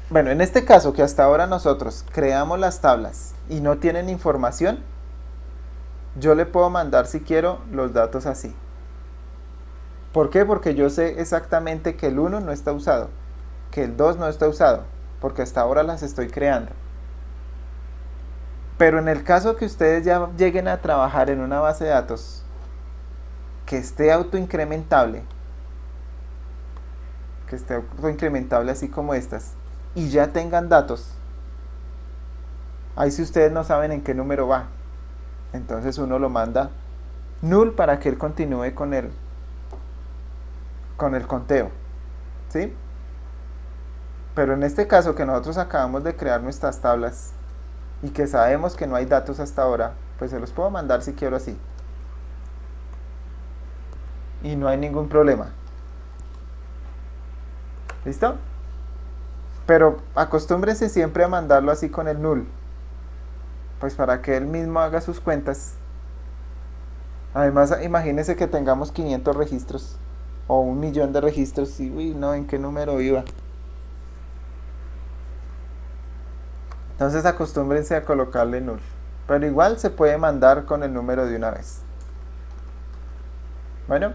Bueno, en este caso que hasta ahora nosotros creamos las tablas y no tienen información, yo le puedo mandar, si quiero, los datos así. ¿Por qué? Porque yo sé exactamente que el 1 no está usado, que el 2 no está usado, porque hasta ahora las estoy creando. Pero en el caso que ustedes ya lleguen a trabajar en una base de datos que esté autoincrementable, así como estas, y ya tengan datos, ahí si ustedes no saben en qué número va, entonces uno lo manda null para que él continúe con el conteo, ¿sí? Pero en este caso que nosotros acabamos de crear nuestras tablas y que sabemos que no hay datos hasta ahora, pues se los puedo mandar si quiero así. Y no hay ningún problema. ¿Listo? Pero acostúmbrense siempre a mandarlo así con el null, pues para que él mismo haga sus cuentas. Además, imagínense que tengamos 500 registros o 1.000.000 de registros y uy, no, ¿en qué número iba? Entonces acostúmbrense a colocarle null. Pero igual se puede mandar con el número de una vez. Bueno.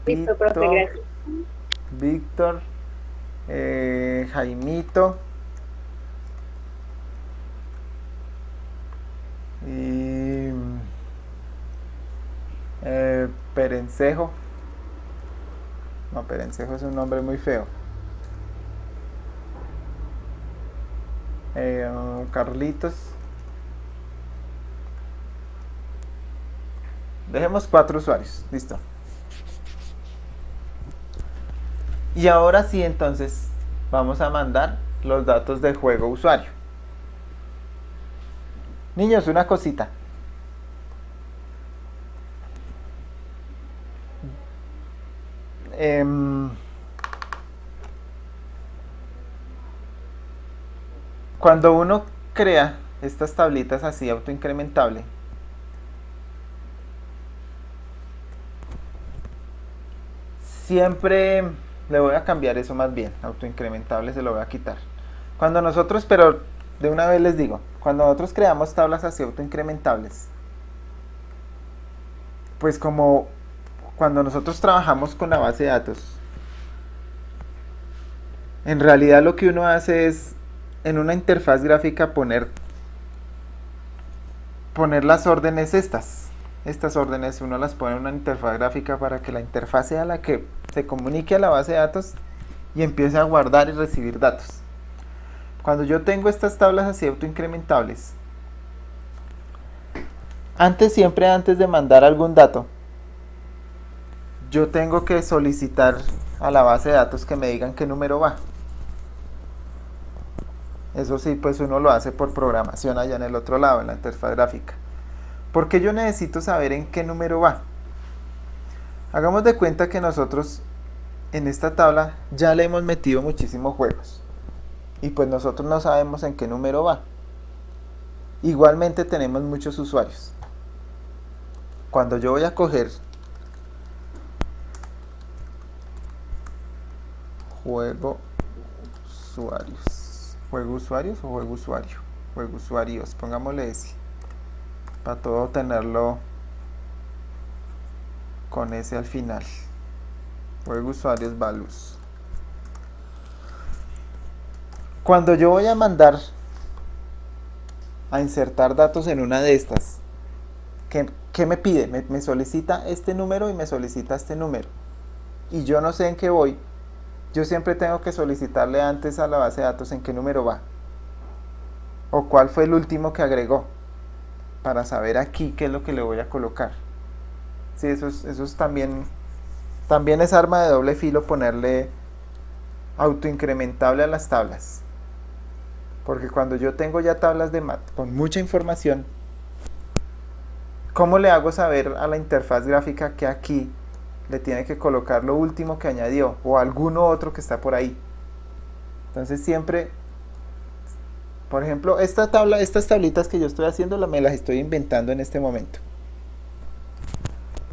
Listo, profe, Pepito, gracias. Víctor, Jaimito y Perencejo. No, Perencejo es un nombre muy feo. Carlitos. Dejemos 4 usuarios, listo. Y ahora sí, entonces vamos a mandar los datos de juego usuario. Niños, una cosita. Cuando uno crea estas tablitas así autoincrementable, siempre le voy a cambiar eso más bien, autoincrementable se lo voy a quitar. Cuando nosotros, pero de una vez les digo, cuando nosotros creamos tablas así autoincrementables, pues como cuando nosotros trabajamos con la base de datos, en realidad lo que uno hace es en una interfaz gráfica poner las órdenes estas órdenes uno las pone en una interfaz gráfica para que la interfaz sea la que se comunique a la base de datos y empiece a guardar y recibir datos. Cuando yo tengo estas tablas así autoincrementables, siempre antes de mandar algún dato, yo tengo que solicitar a la base de datos que me digan qué número va. Eso sí, pues uno lo hace por programación allá en el otro lado, en la interfaz gráfica. Porque yo necesito saber en qué número va. Hagamos de cuenta que nosotros en esta tabla ya le hemos metido muchísimos juegos. Y pues nosotros no sabemos en qué número va. Igualmente tenemos muchos usuarios. Cuando yo voy a coger juego usuarios. ¿Juego usuarios o juego usuario? Juego usuarios, pongámosle ese. Para todo tenerlo con ese al final. Juego usuarios values. Cuando yo voy a mandar a insertar datos en una de estas, ¿qué me pide? Me solicita este número y me solicita este número. Y yo no sé en qué voy. Yo siempre tengo que solicitarle antes a la base de datos en qué número va. O cuál fue el último que agregó. Para saber aquí qué es lo que le voy a colocar. Sí, eso es también es arma de doble filo ponerle autoincrementable a las tablas. Porque cuando yo tengo ya tablas de con mucha información, ¿cómo le hago saber a la interfaz gráfica que aquí le tiene que colocar lo último que añadió o alguno otro que está por ahí? Entonces siempre, por ejemplo, estas tablitas que yo estoy haciendo me las estoy inventando en este momento.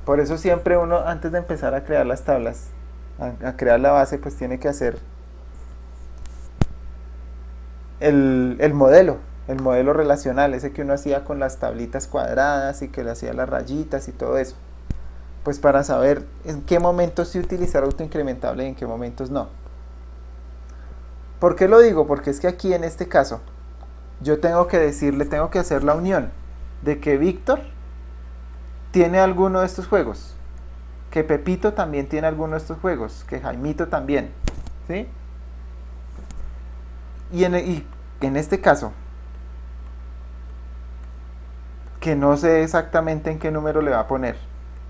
Por eso siempre uno, antes de empezar a crear las tablas, a crear la base, pues tiene que hacer el modelo relacional, ese que uno hacía con las tablitas cuadradas y que le hacía las rayitas y todo eso. Pues para saber en qué momentos sí utilizar autoincrementable y en qué momentos no. ¿Por qué lo digo? Porque es que aquí en este caso, yo tengo que hacer la unión de que Víctor tiene alguno de estos juegos, que Pepito también tiene alguno de estos juegos, que Jaimito también, ¿sí? Y en este caso, que no sé exactamente en qué número le va a poner.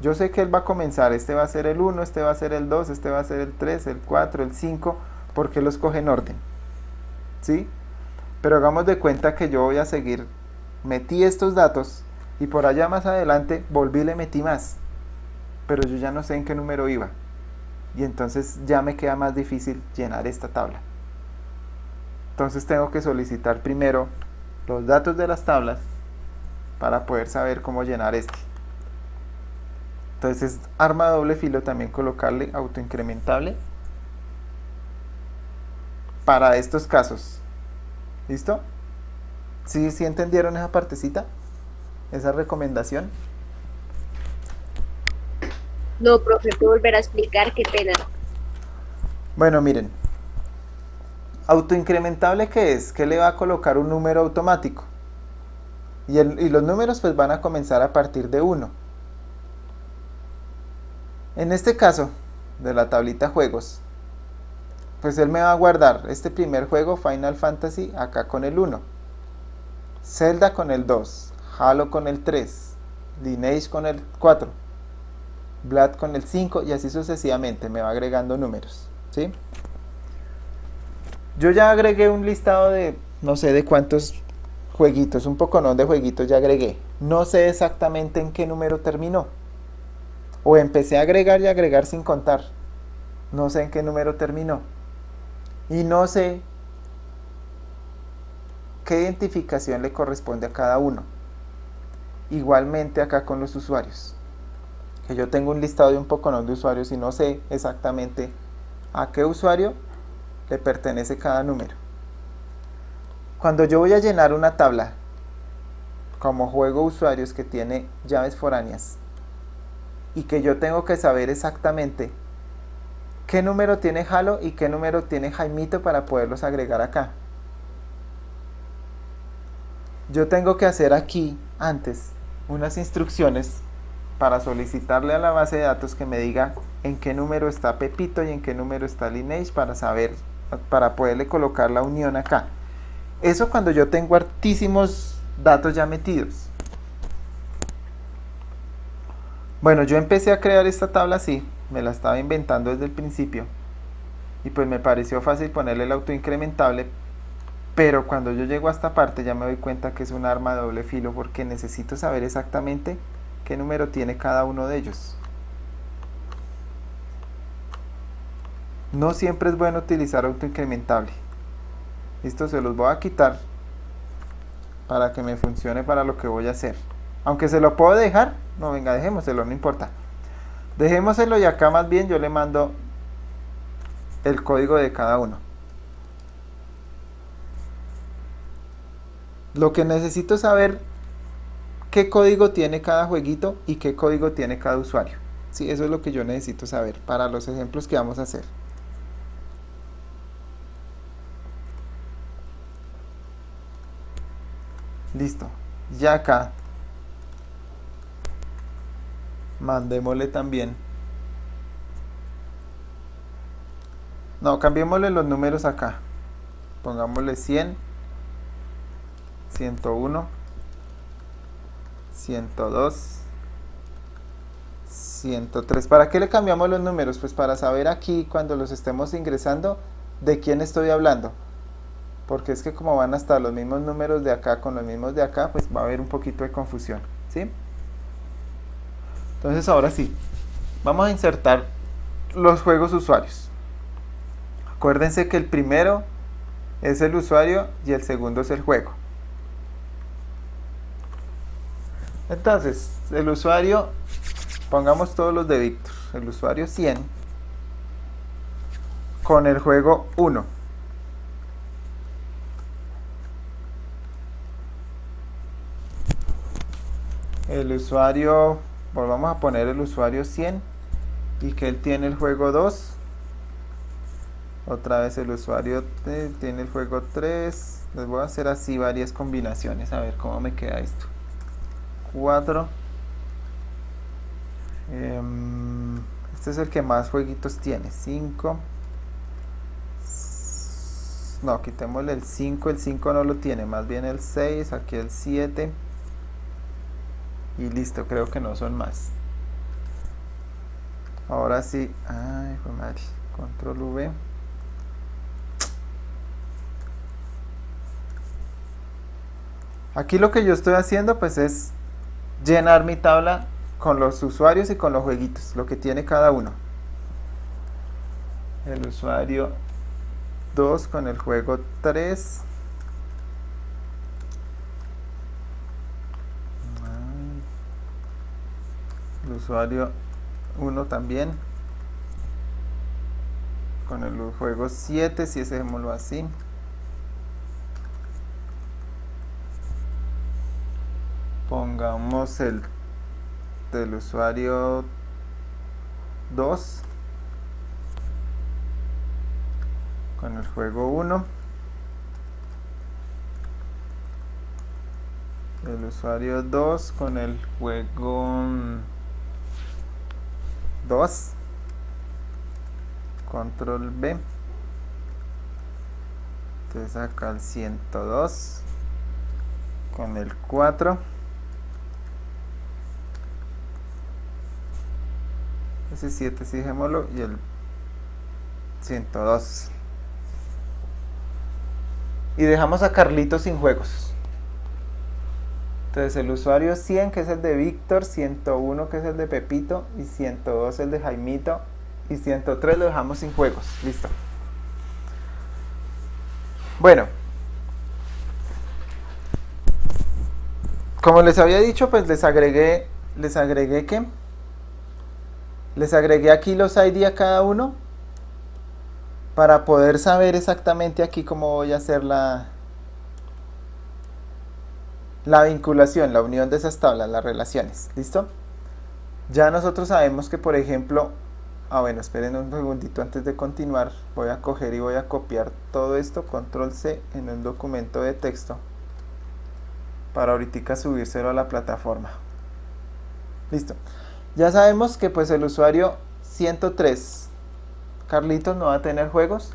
Yo sé que él va a comenzar, este va a ser el 1, este va a ser el 2, este va a ser el 3, el 4, el 5, porque los coge en orden, ¿sí? Pero hagamos de cuenta que yo voy a seguir, metí estos datos y por allá más adelante volví y le metí más, pero yo ya no sé en qué número iba. y entonces ya me queda más difícil llenar esta tabla. Entonces tengo que solicitar primero los datos de las tablas para poder saber cómo llenar este. Entonces es arma de doble filo también colocarle autoincrementable para estos casos. ¿Listo? ¿Sí entendieron esa partecita? Esa recomendación. No, profe, ¿puedo volver a explicar? Qué pena. Bueno, miren. Autoincrementable, ¿qué es? Que le va a colocar un número automático. Y los números pues van a comenzar a partir de 1. En este caso, de la tablita juegos, pues él me va a guardar este primer juego, Final Fantasy, acá con el 1. Zelda con el 2. Halo con el 3. Lineage con el 4. Blood con el 5 y así sucesivamente me va agregando números, ¿sí? Yo ya agregué un listado de no sé de cuántos jueguitos, un poco no de jueguitos ya agregué. No sé exactamente en qué número terminó. O empecé a agregar y agregar sin contar. No sé en qué número terminó. Y no sé qué identificación le corresponde a cada uno. Igualmente acá con los usuarios. Que yo tengo un listado de un poco de usuarios y no sé exactamente a qué usuario le pertenece cada número. Cuando yo voy a llenar una tabla como juego usuarios que tiene llaves foráneas y que yo tengo que saber exactamente qué número tiene Halo y qué número tiene Jaimito para poderlos agregar acá, yo tengo que hacer aquí antes unas instrucciones para solicitarle a la base de datos que me diga en qué número está Pepito y en qué número está Lineage para saber, para poderle colocar la unión acá. Eso cuando yo tengo hartísimos datos ya metidos. Bueno, yo empecé a crear esta tabla así, me la estaba inventando desde el principio y pues me pareció fácil ponerle el autoincrementable, pero cuando yo llego a esta parte ya me doy cuenta que es un arma de doble filo porque necesito saber exactamente qué número tiene cada uno de ellos. No siempre es bueno utilizar autoincrementable. Listo, se los voy a quitar para que me funcione para lo que voy a hacer. Aunque se lo puedo dejar, no, venga, dejémoselo, no importa. Dejémoselo y acá más bien yo le mando el código de cada uno. Lo que necesito es saber qué código tiene cada jueguito y qué código tiene cada usuario. Sí, eso es lo que yo necesito saber para los ejemplos que vamos a hacer. Listo. Ya acá mandémosle también. No, cambiémosle los números acá. Pongámosle 100, 101, 102, 103. ¿Para qué le cambiamos los números? Pues para saber aquí cuando los estemos ingresando de quién estoy hablando. Porque es que como van a estar los mismos números de acá con los mismos de acá, pues va a haber un poquito de confusión, ¿sí? Entonces ahora sí, vamos a insertar los juegos usuarios. Acuérdense que el primero es el usuario y el segundo es el juego. Entonces, el usuario, pongamos todos los de Víctor, el usuario 100 con el juego 1. El usuario, volvamos a poner el usuario 100 y que él tiene el juego 2. Otra vez el usuario tiene el juego 3. Les voy a hacer así varias combinaciones, a ver cómo me queda esto. 4. Este es el que más jueguitos tiene. 5. No, quitémosle el 5. El 5 no lo tiene, más bien el 6. Aquí el 7. Y listo, creo que no son más. Ahora sí. Ay, fue madre. Control V. Aquí lo que yo estoy haciendo pues es llenar mi tabla con los usuarios y con los jueguitos, lo que tiene cada uno. el usuario 2 con el juego 3. El usuario 1 también con el juego 7, si ese dejémoslo así. Pongamos el del usuario 2 con el juego 1. El usuario 2 con el juego 2. Control B. Entonces acá el 102 con el 4. Ese 7 sí dejémoslo y el 102. Y dejamos a Carlitos sin juegos. Entonces el usuario 100 que es el de Víctor, 101 que es el de Pepito y 102 el de Jaimito y 103 lo dejamos sin juegos. Listo. Bueno, como les había dicho, pues les agregué ¿qué? Les agregué aquí los ID a cada uno para poder saber exactamente aquí cómo voy a hacer la vinculación, la unión de esas tablas, las relaciones. ¿Listo? Ya nosotros sabemos que, por ejemplo, bueno, esperen un segundito antes de continuar. Voy a coger y voy a copiar todo esto, control C, en un documento de texto para ahorita subírselo a la plataforma. Listo. Ya sabemos que pues el usuario 103, Carlitos, no va a tener juegos.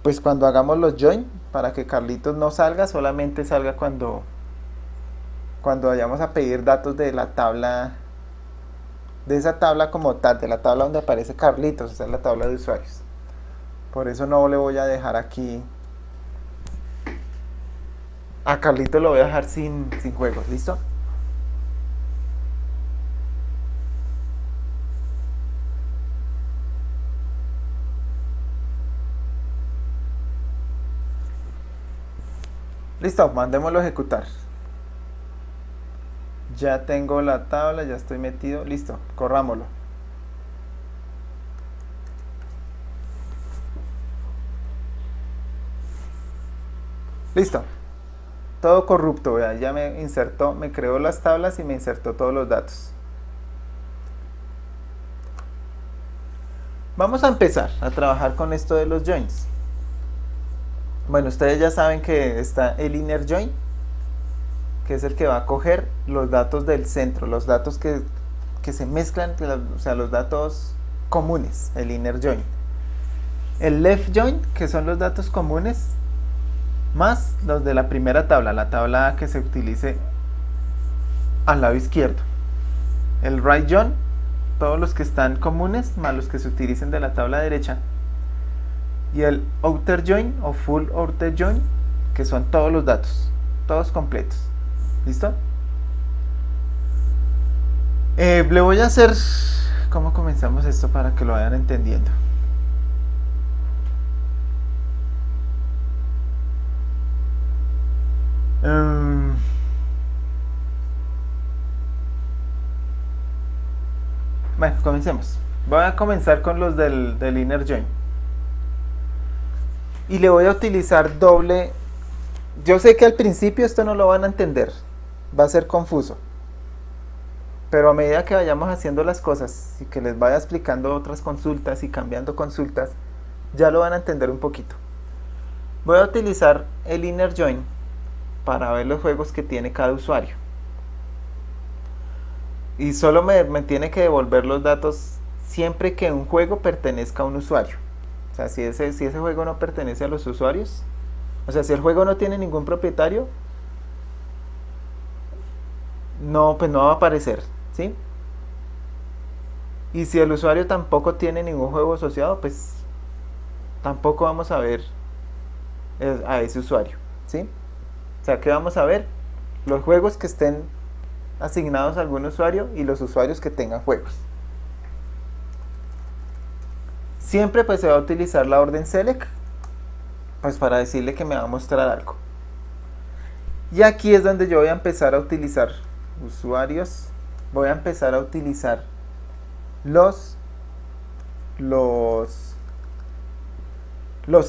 Pues cuando hagamos los join, para que Carlitos no salga, solamente salga cuando vayamos a pedir datos de la tabla, de esa tabla como tal, de la tabla donde aparece Carlitos, o sea, la tabla de usuarios. Por eso no le voy a dejar aquí, a Carlitos lo voy a dejar sin juegos. ¿Listo? Listo, mandémoslo a ejecutar. Ya tengo la tabla, ya estoy metido. Listo, corrámoslo. Listo. Todo corrupto, vea, ya me insertó, me creó las tablas y me insertó todos los datos. Vamos a empezar a trabajar con esto de los joins. Bueno, ustedes ya saben que está el inner join, que es el que va a coger los datos del centro, los datos que se mezclan, o sea, los datos comunes, el inner join. El left join, que son los datos comunes, más los de la primera tabla, la tabla que se utilice al lado izquierdo. El right join, todos los que están comunes, más los que se utilicen de la tabla derecha. Y el outer join o full outer join, que son todos los datos, todos completos. ¿Listo? Le voy a hacer, ¿cómo comenzamos esto para que lo vayan entendiendo? Bueno, comencemos. Voy a comenzar con los del inner join. Y le voy a utilizar doble. Yo sé que al principio esto no lo van a entender, va a ser confuso, pero a medida que vayamos haciendo las cosas y que les vaya explicando otras consultas y cambiando consultas, ya lo van a entender un poquito. Voy a utilizar el inner join para ver los juegos que tiene cada usuario, y solo me tiene que devolver los datos siempre que un juego pertenezca a un usuario. O sea, si ese juego no pertenece a los usuarios, o sea, si el juego no tiene ningún propietario, pues no va a aparecer, ¿sí? Y si el usuario tampoco tiene ningún juego asociado, pues tampoco vamos a ver a ese usuario, ¿sí? O sea, que vamos a ver los juegos que estén asignados a algún usuario y los usuarios que tengan juegos. Siempre pues se va a utilizar la orden select, pues para decirle que me va a mostrar algo. Y aquí es donde yo voy a empezar a utilizar usuarios, voy a empezar a utilizar los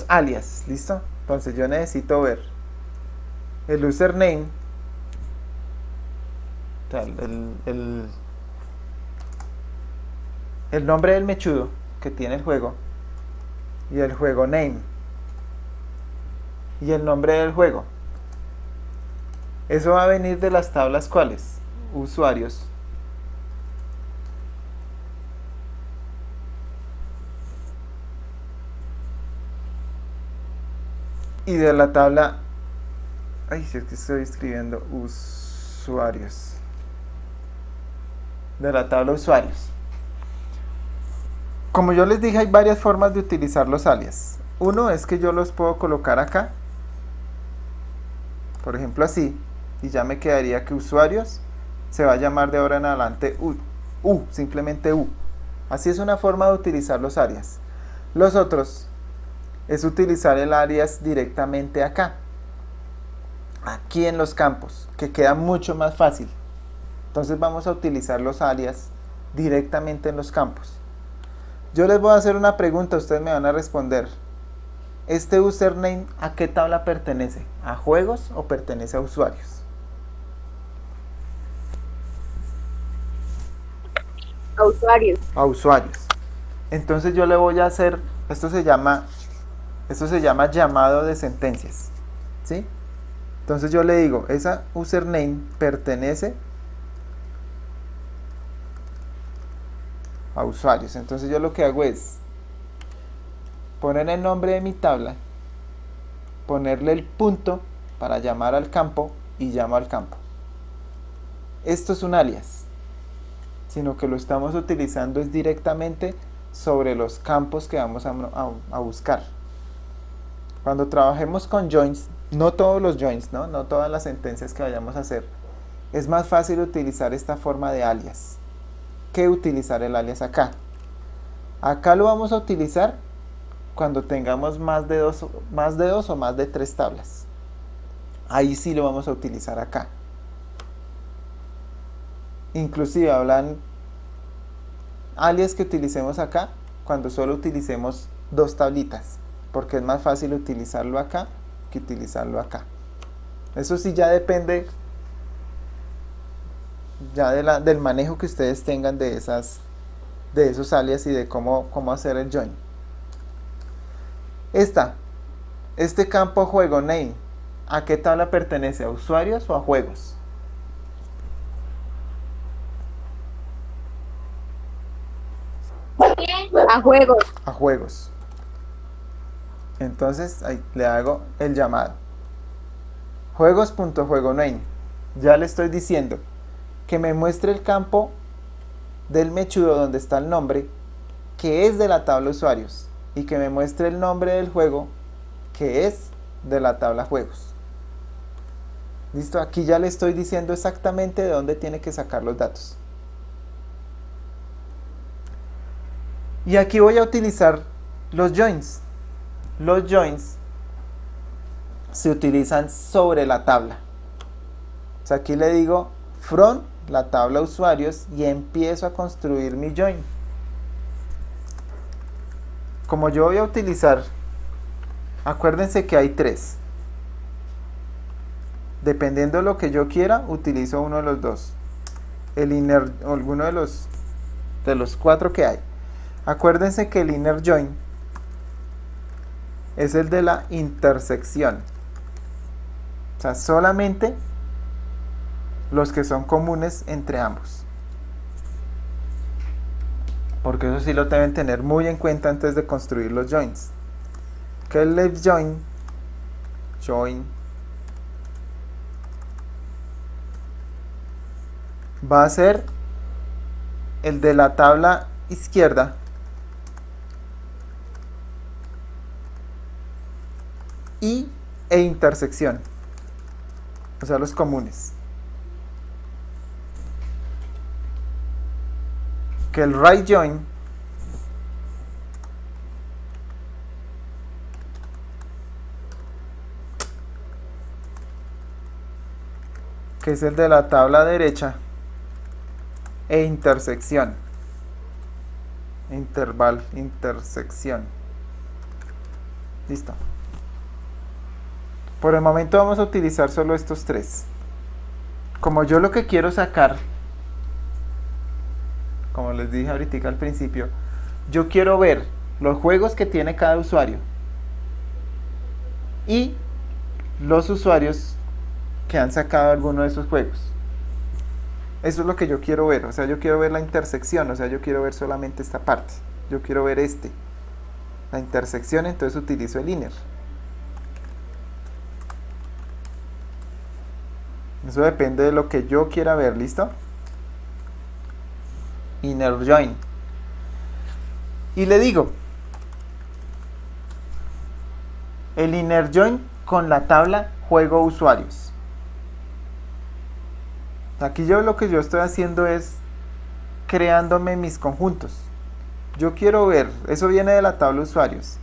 alias, ¿listo? Entonces yo necesito ver el username, o sea, el nombre del mechudo que tiene el juego, y el juego name, y el nombre del juego. Eso va a venir de las tablas, ¿cuáles? Usuarios. Y de la tabla, ay, si es que estoy escribiendo usuarios, de la tabla usuarios. Como yo les dije, hay varias formas de utilizar los alias. Uno es que yo los puedo colocar acá, por ejemplo así, y ya me quedaría que usuarios se va a llamar de ahora en adelante simplemente U. Así es una forma de utilizar los alias. Los otros es utilizar el alias directamente acá, aquí en los campos, que queda mucho más fácil. Entonces vamos a utilizar los alias directamente en los campos. Yo les voy a hacer una pregunta, ustedes me van a responder. ¿Este username a qué tabla pertenece? ¿A juegos o pertenece a usuarios? A usuarios. A usuarios. Entonces yo le voy a hacer, esto se llama llamado de sentencias, ¿sí? Entonces yo le digo, esa username pertenece a usuarios. Entonces yo lo que hago es poner el nombre de mi tabla, ponerle el punto para llamar al campo y llamo al campo. Esto es un alias, sino que lo estamos utilizando es directamente sobre los campos que vamos a buscar. Cuando trabajemos con joins, no todos los joins, no todas las sentencias que vayamos a hacer, es más fácil utilizar esta forma de alias que utilizar el alias acá. Acá lo vamos a utilizar cuando tengamos más de dos o más de 3 tablas. Ahí sí lo vamos a utilizar acá. Inclusive hablan alias que utilicemos acá cuando solo utilicemos 2 tablitas, porque es más fácil utilizarlo acá que utilizarlo acá. Eso sí ya depende ya del manejo que ustedes tengan de esos alias y de cómo hacer el join. Este campo juego name, ¿a qué tabla pertenece? ¿A usuarios o a juegos? A juegos. A juegos. Entonces ahí le hago el llamado. Juegos.juegoName. Ya le estoy diciendo que me muestre el campo del mechudo donde está el nombre, que es de la tabla usuarios, y que me muestre el nombre del juego, que es de la tabla juegos. Listo, aquí ya le estoy diciendo exactamente de dónde tiene que sacar los datos. Y aquí voy a utilizar los joins. Los joins se utilizan sobre la tabla. O sea, aquí le digo from la tabla usuarios y empiezo a construir mi join. Como yo voy a utilizar, acuérdense que hay 3. Dependiendo de lo que yo quiera, utilizo uno de los 2. El inner, o alguno de los 4 que hay. Acuérdense que el inner join es el de la intersección. O sea, solamente los que son comunes entre ambos. Porque eso sí lo deben tener muy en cuenta antes de construir los joins. Que el left join va a ser el de la tabla izquierda e intersección, o sea, los comunes. Que el right join que es el de la tabla derecha, e intersección. Interval, intersección. Listo. Por el momento vamos a utilizar solo estos tres. Como yo lo que quiero sacar, como les dije ahorita al principio, yo quiero ver los juegos que tiene cada usuario y los usuarios que han sacado alguno de esos juegos. Eso es lo que yo quiero ver, o sea, yo quiero ver la intersección, o sea, yo quiero ver solamente esta parte, yo quiero ver la intersección, entonces utilizo el inner. Eso depende de lo que yo quiera ver, ¿listo? Inner join. Y le digo, el inner join con la tabla juego usuarios. Aquí lo que yo estoy haciendo es creándome mis conjuntos. Yo quiero ver, eso viene de la tabla usuarios,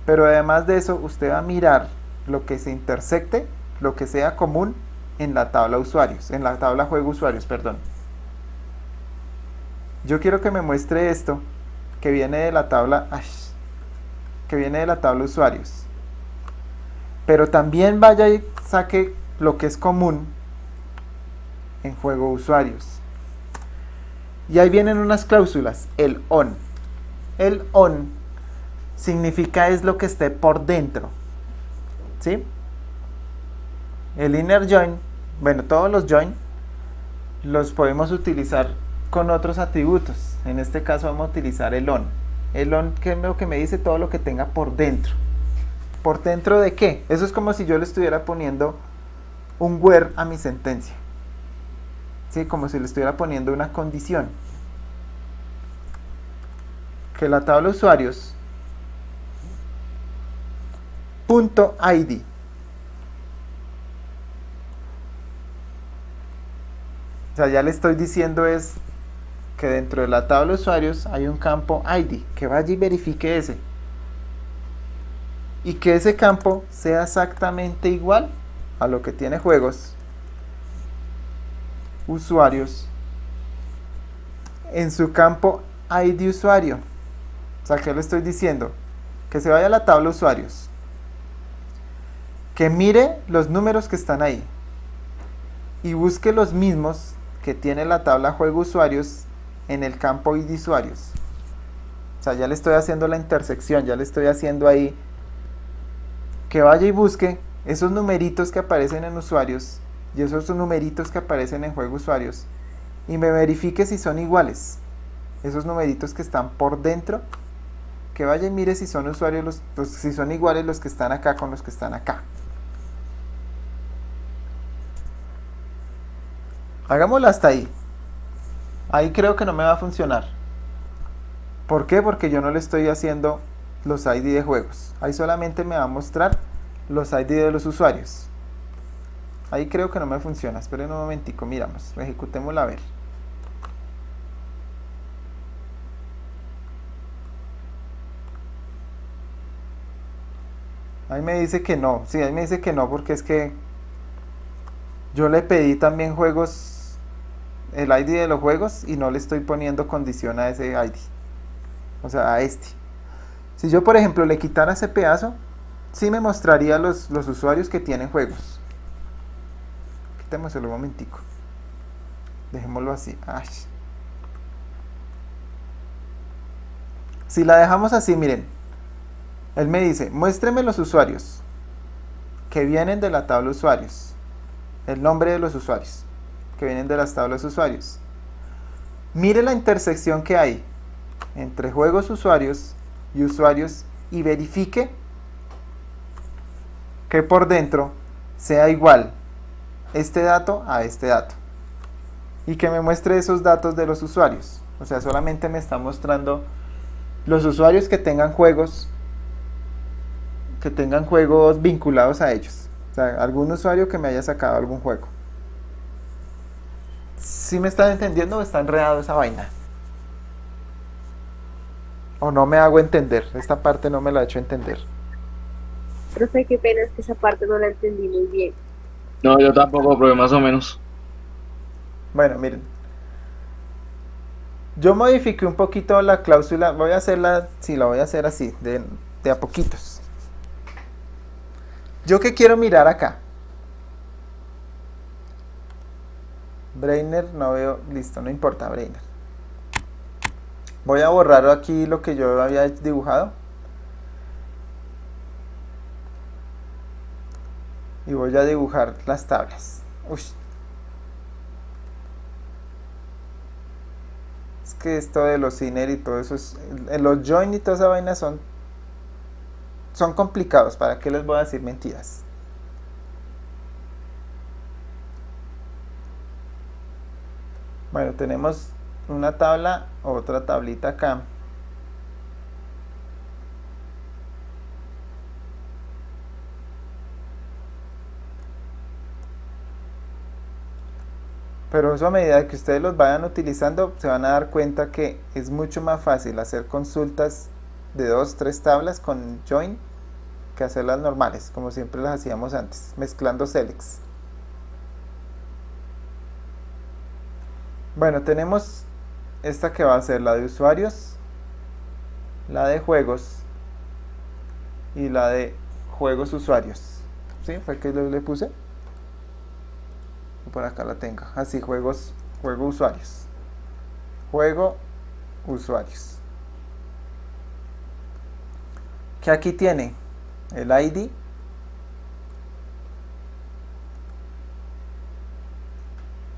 pero además de eso usted va a mirar lo que se intersecte, lo que sea común en la tabla usuarios, en la tabla juego usuarios, perdón. Yo quiero que me muestre esto que viene de la tabla usuarios, pero también vaya y saque lo que es común en juego usuarios. Y ahí vienen unas cláusulas, el on. El on significa es lo que esté por dentro, ¿sí? El inner join, bueno, todos los join los podemos utilizar con otros atributos. En este caso vamos a utilizar el on. El on, que es lo que me dice todo lo que tenga por dentro. ¿Por dentro de qué? Eso es como si yo le estuviera poniendo un where a mi sentencia. ¿Sí? Como si le estuviera poniendo una condición. Que la tabla usuarios .id. O sea, ya le estoy diciendo es que dentro de la tabla usuarios hay un campo ID, que vaya y verifique ese. Y que ese campo sea exactamente igual a lo que tiene juegos usuarios en su campo ID usuario. O sea, ¿qué le estoy diciendo? Que se vaya a la tabla usuarios, que mire los números que están ahí y busque los mismos que tiene la tabla juego usuarios en el campo ID usuarios. O sea, ya le estoy haciendo la intersección, ya le estoy haciendo ahí que vaya y busque esos numeritos que aparecen en usuarios y esos numeritos que aparecen en juego usuarios y me verifique si son iguales. Esos numeritos que están por dentro, que vaya y mire si son usuarios, si son iguales los que están acá con los que están acá. Hagámoslo hasta ahí. Ahí creo que no me va a funcionar. ¿Por qué? Porque yo no le estoy haciendo los ID de juegos. Ahí solamente me va a mostrar los ID de los usuarios. Ahí creo que no me funciona. Esperen un momentico, miramos, ejecutémosla a ver. Ahí me dice que no. Sí, ahí me dice que no porque es que yo le pedí también juegos, el ID de los juegos, y no le estoy poniendo condición a ese ID. O sea, a este. Si yo, por ejemplo, le quitara ese pedazo, sí me mostraría los usuarios que tienen juegos. Quitémoselo un momentico. Dejémoslo así. Ay. Si la dejamos así, miren. Él me dice, muéstreme los usuarios que vienen de la tabla usuarios. El nombre de los usuarios que vienen de las tablas usuarios. Mire la intersección que hay entre juegos usuarios y verifique que por dentro sea igual este dato a este dato y que me muestre esos datos de los usuarios. O sea, solamente me está mostrando los usuarios que tengan juegos vinculados a ellos. O sea, algún usuario que me haya sacado algún juego. ¿Sí me están entendiendo o está enredado esa vaina? ¿O no me hago entender? Esta parte no me la he hecho entender. Profe, qué pena, es que esa parte no la entendí muy bien. No, yo tampoco, pero más o menos. Bueno, miren. Yo modifiqué un poquito la cláusula. Voy a hacerla, sí, la voy a hacer así, de a poquitos. Yo que quiero mirar acá. Brainer, no veo, listo, no importa, Brainer. Voy a borrar aquí lo que yo había dibujado. Y voy a dibujar las tablas. Uy. Es que esto de los inner y todo eso, los join y toda esa vaina son complicados. ¿Para qué les voy a decir mentiras? Bueno, tenemos una tabla, otra tablita acá. Pero eso, a medida que ustedes los vayan utilizando, se van a dar cuenta que es mucho más fácil hacer consultas de 2, 3 tablas con join que hacerlas normales, como siempre las hacíamos antes, mezclando selects. Bueno, tenemos esta que va a ser la de usuarios, la de juegos y la de juegos usuarios. ¿Sí? ¿Fue que le puse? Por acá la tengo. Así, juego usuarios. Juego usuarios. Que aquí tiene el ID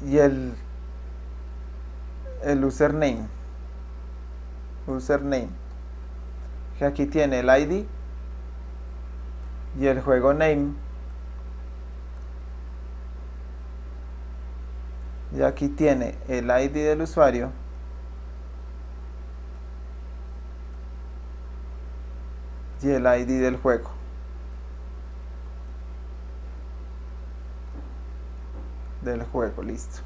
y el username. Que aquí tiene el ID y el juego name. Y aquí tiene el ID del usuario y el ID del juego. Listo.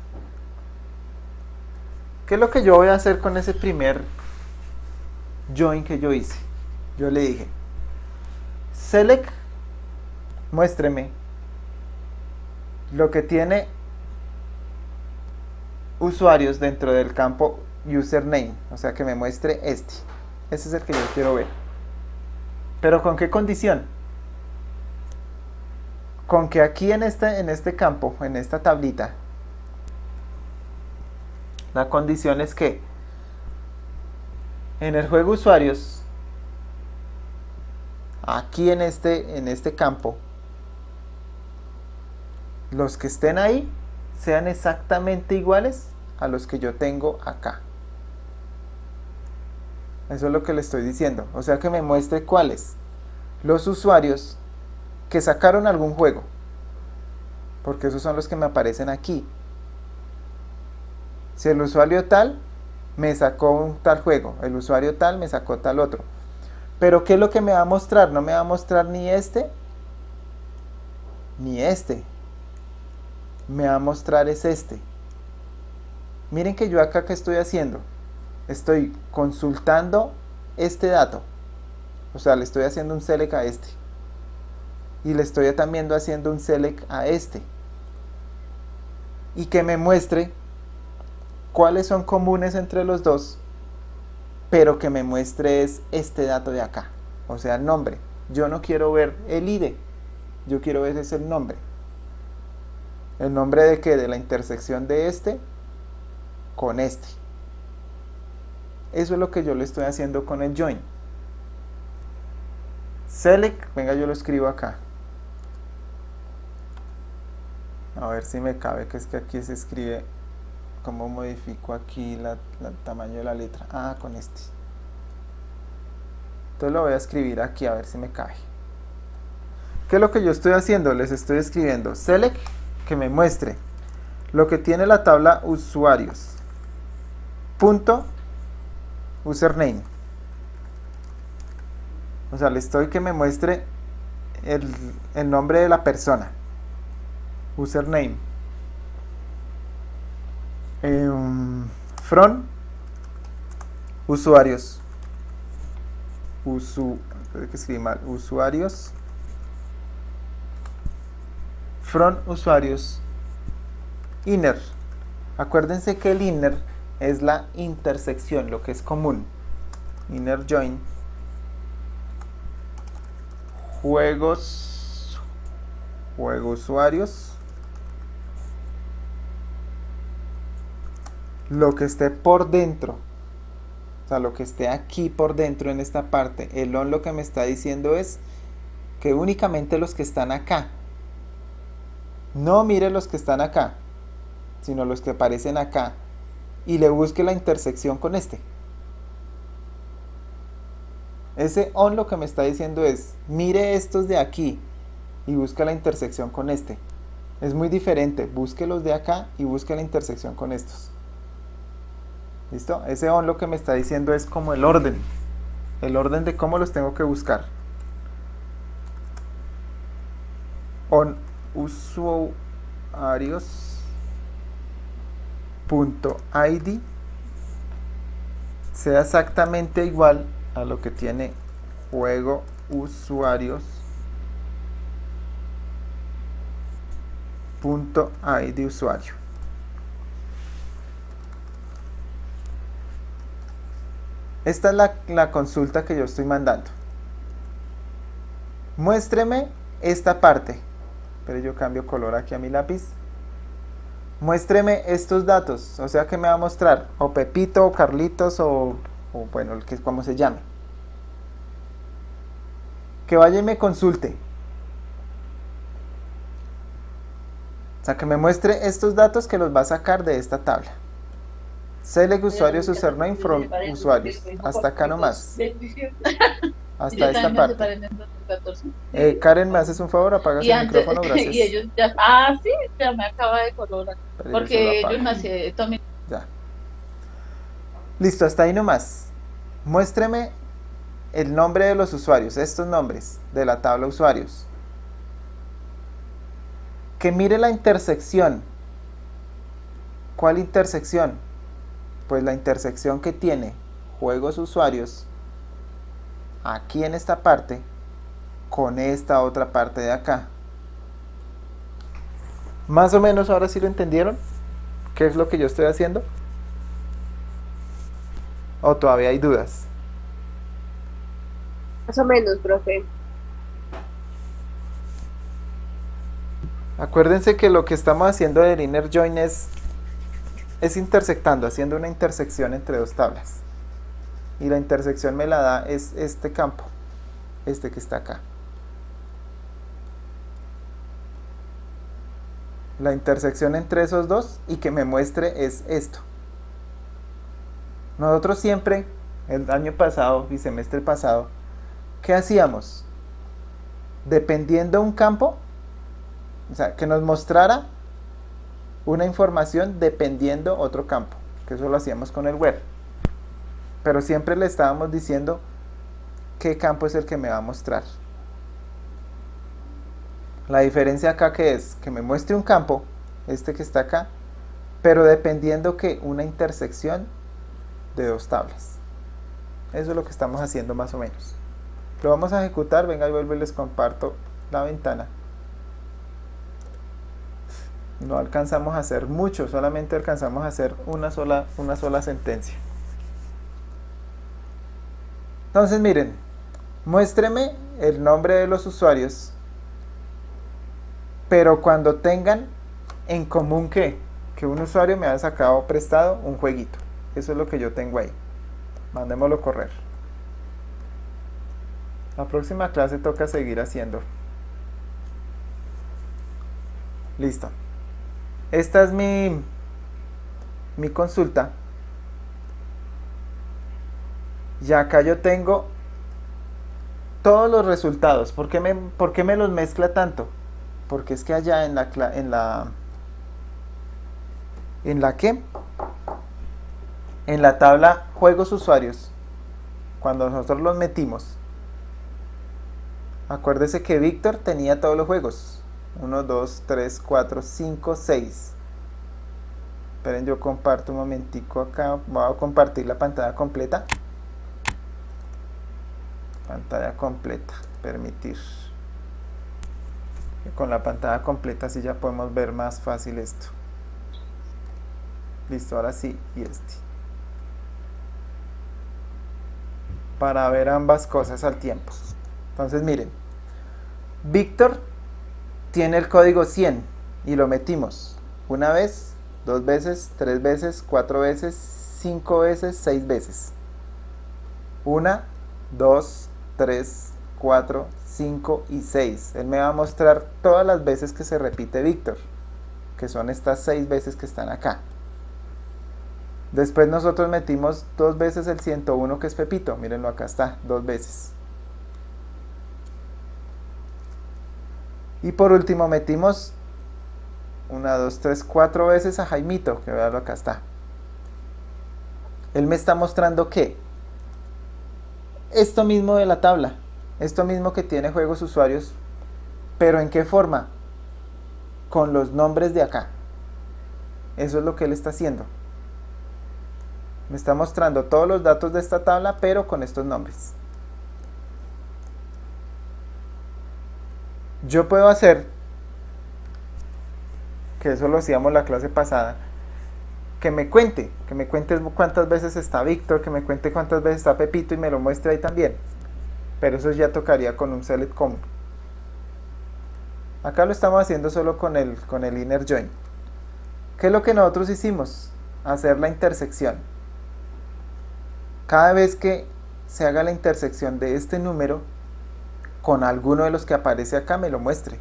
¿Qué es lo que yo voy a hacer con ese primer join que yo hice? Yo le dije, select, muéstreme lo que tiene usuarios dentro del campo username, o sea que me muestre este. Ese es el que yo quiero ver. Pero ¿con qué condición? Con que aquí en este campo, en esta tablita, la condición es que en el juego usuarios, aquí en este campo, los que estén ahí sean exactamente iguales a los que yo tengo acá. Eso es lo que le estoy diciendo. O sea que me muestre cuáles los usuarios que sacaron algún juego, porque esos son los que me aparecen aquí. Si el usuario tal me sacó un tal juego, el usuario tal me sacó tal otro. Pero ¿qué es lo que me va a mostrar? No me va a mostrar ni este ni este. Me va a mostrar es este. Miren que yo acá, ¿qué estoy haciendo? Estoy consultando este dato. O sea, le estoy haciendo un select a este. Y le estoy también haciendo un select a este. Y que me muestre cuáles son comunes entre los dos. Pero que me muestre es este dato de acá. O sea, el nombre. Yo no quiero ver el ID. Yo quiero ver es el nombre. ¿El nombre de qué? De la intersección de este con este. Eso es lo que yo le estoy haciendo con el join. Select, venga, yo lo escribo acá. A ver si me cabe, que es que aquí se escribe. ¿Cómo modifico aquí el tamaño de la letra? Ah, con este. Entonces lo voy a escribir aquí a ver si me cabe. ¿Qué es lo que yo estoy haciendo? Les estoy escribiendo select, que me muestre lo que tiene la tabla usuarios. Punto username. O sea, le estoy que me muestre el nombre de la persona. Username. From usuarios. Tengo que escribir mal. Usuarios. From usuarios. Inner. Acuérdense que el inner es la intersección, lo que es común. Inner join. Juego usuarios. Lo que esté por dentro. O sea, lo que esté aquí por dentro en esta parte. El on lo que me está diciendo es que únicamente los que están acá. No mire los que están acá, sino los que aparecen acá. Y le busque la intersección con este. Ese on lo que me está diciendo es, mire estos de aquí y busca la intersección con este. Es muy diferente, busque los de acá y busque la intersección con estos. ¿Listo? Ese on lo que me está diciendo es como el orden de cómo los tengo que buscar. On usuarios.id sea exactamente igual a lo que tiene juego usuarios.id usuario. Esta es la consulta que yo estoy mandando. Muéstreme esta parte. Pero yo cambio color aquí a mi lápiz. Muéstreme estos datos. O sea que me va a mostrar o Pepito o Carlitos o bueno, el que como se llame. Que vaya y me consulte. O sea que me muestre estos datos que los va a sacar de esta tabla. Select usuarios, username from usuarios. Hasta acá nomás. Hasta esta parte. Karen, ¿me haces un favor? Apagas el micrófono, gracias. Y ellos ya, sí, ya me acaba de colorar. Porque ellos me hacían. Ya. Listo, hasta ahí nomás. Muéstreme el nombre de los usuarios, estos nombres de la tabla usuarios. Que mire la intersección. ¿Cuál intersección? Pues la intersección que tiene juegos usuarios aquí en esta parte con esta otra parte de acá. Más o menos ahora sí lo entendieron. ¿Qué es lo que yo estoy haciendo? ¿O todavía hay dudas? Más o menos, profe. Acuérdense que lo que estamos haciendo del inner join es intersectando, haciendo una intersección entre dos tablas. Y la intersección me la da es este campo, este que está acá. La intersección entre esos dos y que me muestre es esto. Nosotros siempre, el año pasado y semestre pasado, ¿qué hacíamos? Dependiendo un campo, o sea, que nos mostrara una información dependiendo otro campo, que eso lo hacíamos con el web. Pero siempre le estábamos diciendo qué campo es el que me va a mostrar. La diferencia acá que es que me muestre un campo, este que está acá, pero dependiendo que una intersección de dos tablas. Eso es lo que estamos haciendo más o menos. Lo vamos a ejecutar, venga y vuelvo y les comparto la ventana. No alcanzamos a hacer mucho, solamente alcanzamos a hacer una sola sentencia. Entonces miren, muéstreme el nombre de los usuarios, pero cuando tengan en común que un usuario me haya sacado prestado un jueguito. Eso es lo que yo tengo ahí. Mandémoslo correr. La próxima clase toca seguir haciendo. Listo. Esta es mi consulta. Y acá yo tengo todos los resultados. ¿Por qué me los mezcla tanto? Porque es que allá en la tabla juegos usuarios, cuando nosotros los metimos, acuérdese que Víctor tenía todos los juegos. 1, 2, 3, 4, 5, 6. Esperen, yo comparto un momentico acá. Voy a compartir la pantalla completa. Pantalla completa. Permitir. Con la pantalla completa así ya podemos ver más fácil esto. Listo, ahora sí, y este. Para ver ambas cosas al tiempo. Entonces miren, Víctor tiene el código 100 y lo metimos una vez, 2 veces, 3 veces, 4 veces, 5 veces, 6 veces. 1, 2, 3, 4, 5 y 6. Él me va a mostrar todas las veces que se repite Víctor, que son estas 6 veces que están acá. Después nosotros metimos 2 veces el 101 que es Pepito. Mírenlo, acá está, 2 veces. Y por último metimos 1, 2, 3, 4 veces a Jaimito, que veanlo, acá está. Él me está mostrando que esto mismo de la tabla, esto mismo que tiene juegos usuarios, pero ¿en qué forma? Con los nombres de acá. Eso es lo que él está haciendo. Me está mostrando todos los datos de esta tabla, pero con estos nombres. Yo puedo hacer, que eso lo hacíamos la clase pasada, que me cuente cuántas veces está Víctor, que me cuente cuántas veces está Pepito y me lo muestre ahí también. Pero eso ya tocaría con un select común. Acá lo estamos haciendo solo con el inner join. ¿Qué es lo que nosotros hicimos? Hacer la intersección. Cada vez que se haga la intersección de este número con alguno de los que aparece acá, me lo muestre.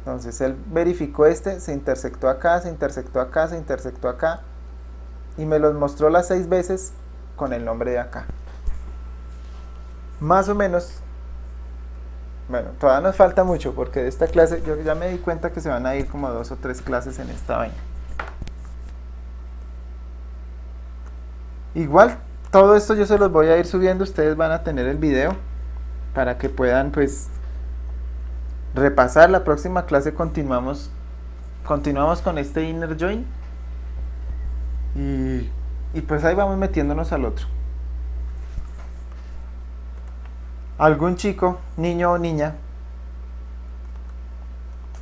Entonces él verificó se intersectó acá, se intersectó acá, se intersectó acá y me los mostró las 6 veces con el nombre de acá. Más o menos, bueno, todavía nos falta mucho porque de esta clase yo ya me di cuenta que se van a ir como 2 o 3 clases en esta vaina. Igual, todo esto yo se los voy a ir subiendo, ustedes van a tener el video para que puedan pues repasar. La próxima clase continuamos con este inner join y pues ahí vamos metiéndonos al otro. Algún chico, niño o niña,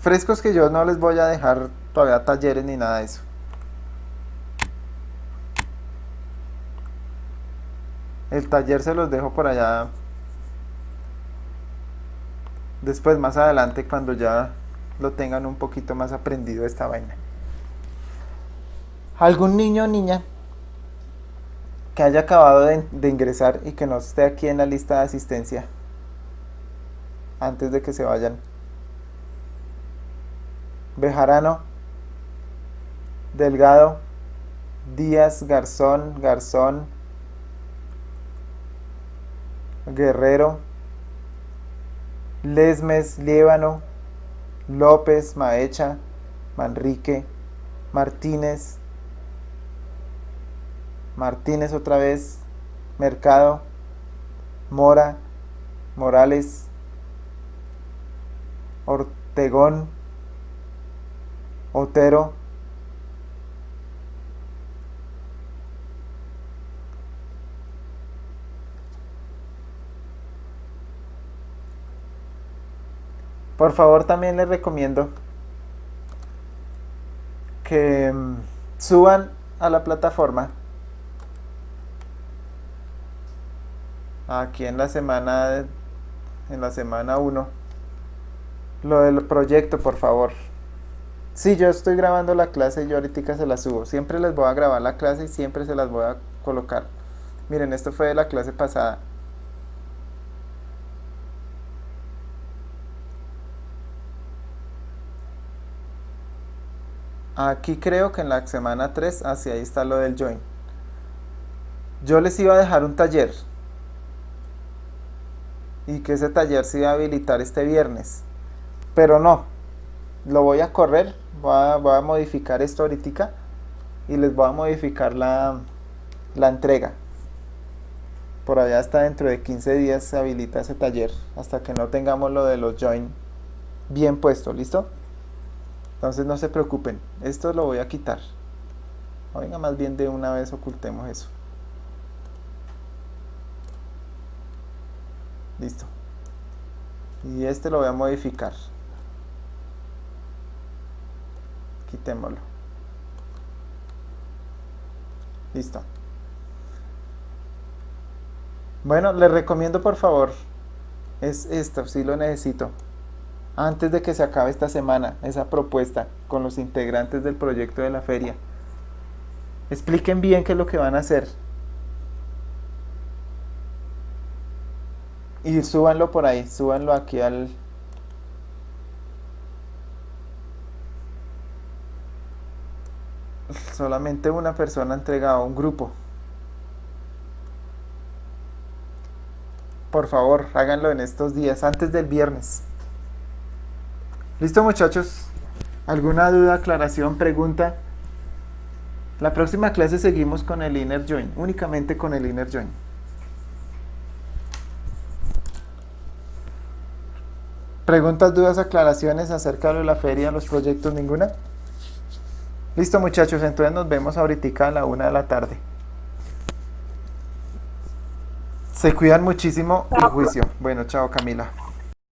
frescos, que yo no les voy a dejar todavía talleres ni nada de eso. El taller se los dejo por allá después, más adelante, cuando ya lo tengan un poquito más aprendido esta vaina. Algún niño o niña que haya acabado de ingresar y que no esté aquí en la lista de asistencia antes de que se vayan. Bejarano, Delgado, Díaz, Garzón, Guerrero, Lesmes, Liébano, López, Maecha, Manrique, Martínez otra vez, Mercado, Mora, Morales, Ortegón, Otero, por favor también les recomiendo que suban a la plataforma aquí en la semana 1 lo del proyecto, por favor. Sí, yo estoy grabando la clase y yo ahorita se la subo. Siempre les voy a grabar la clase y siempre se las voy a colocar. Miren, esto fue de la clase pasada. Aquí creo que en la semana 3, hacia ahí está lo del join. Yo les iba a dejar un taller y que ese taller se iba a habilitar este viernes, pero no, lo voy a correr, voy a modificar esto ahorita y les voy a modificar la entrega. Por allá hasta dentro de 15 días se habilita ese taller, hasta que no tengamos lo de los join bien puesto, ¿listo? Entonces no se preocupen, esto lo voy a quitar. Venga, más bien de una vez ocultemos eso. Listo. Y este lo voy a modificar. Quitémoslo. Listo. Bueno, les recomiendo por favor, es esto, sí lo necesito. Antes de que se acabe esta semana, esa propuesta con los integrantes del proyecto de la feria. Expliquen bien qué es lo que van a hacer. Y súbanlo por ahí, súbanlo aquí al... Solamente una persona ha entregado, un grupo. Por favor, háganlo en estos días, antes del viernes. ¿Listo, muchachos? ¿Alguna duda, aclaración, pregunta? La próxima clase seguimos con el inner join, únicamente con el inner join. ¿Preguntas, dudas, aclaraciones acerca de la feria, los proyectos, ninguna? Listo, muchachos, entonces nos vemos ahorita a la 1 de la tarde. Se cuidan muchísimo y juicio. Bueno, chao, Camila.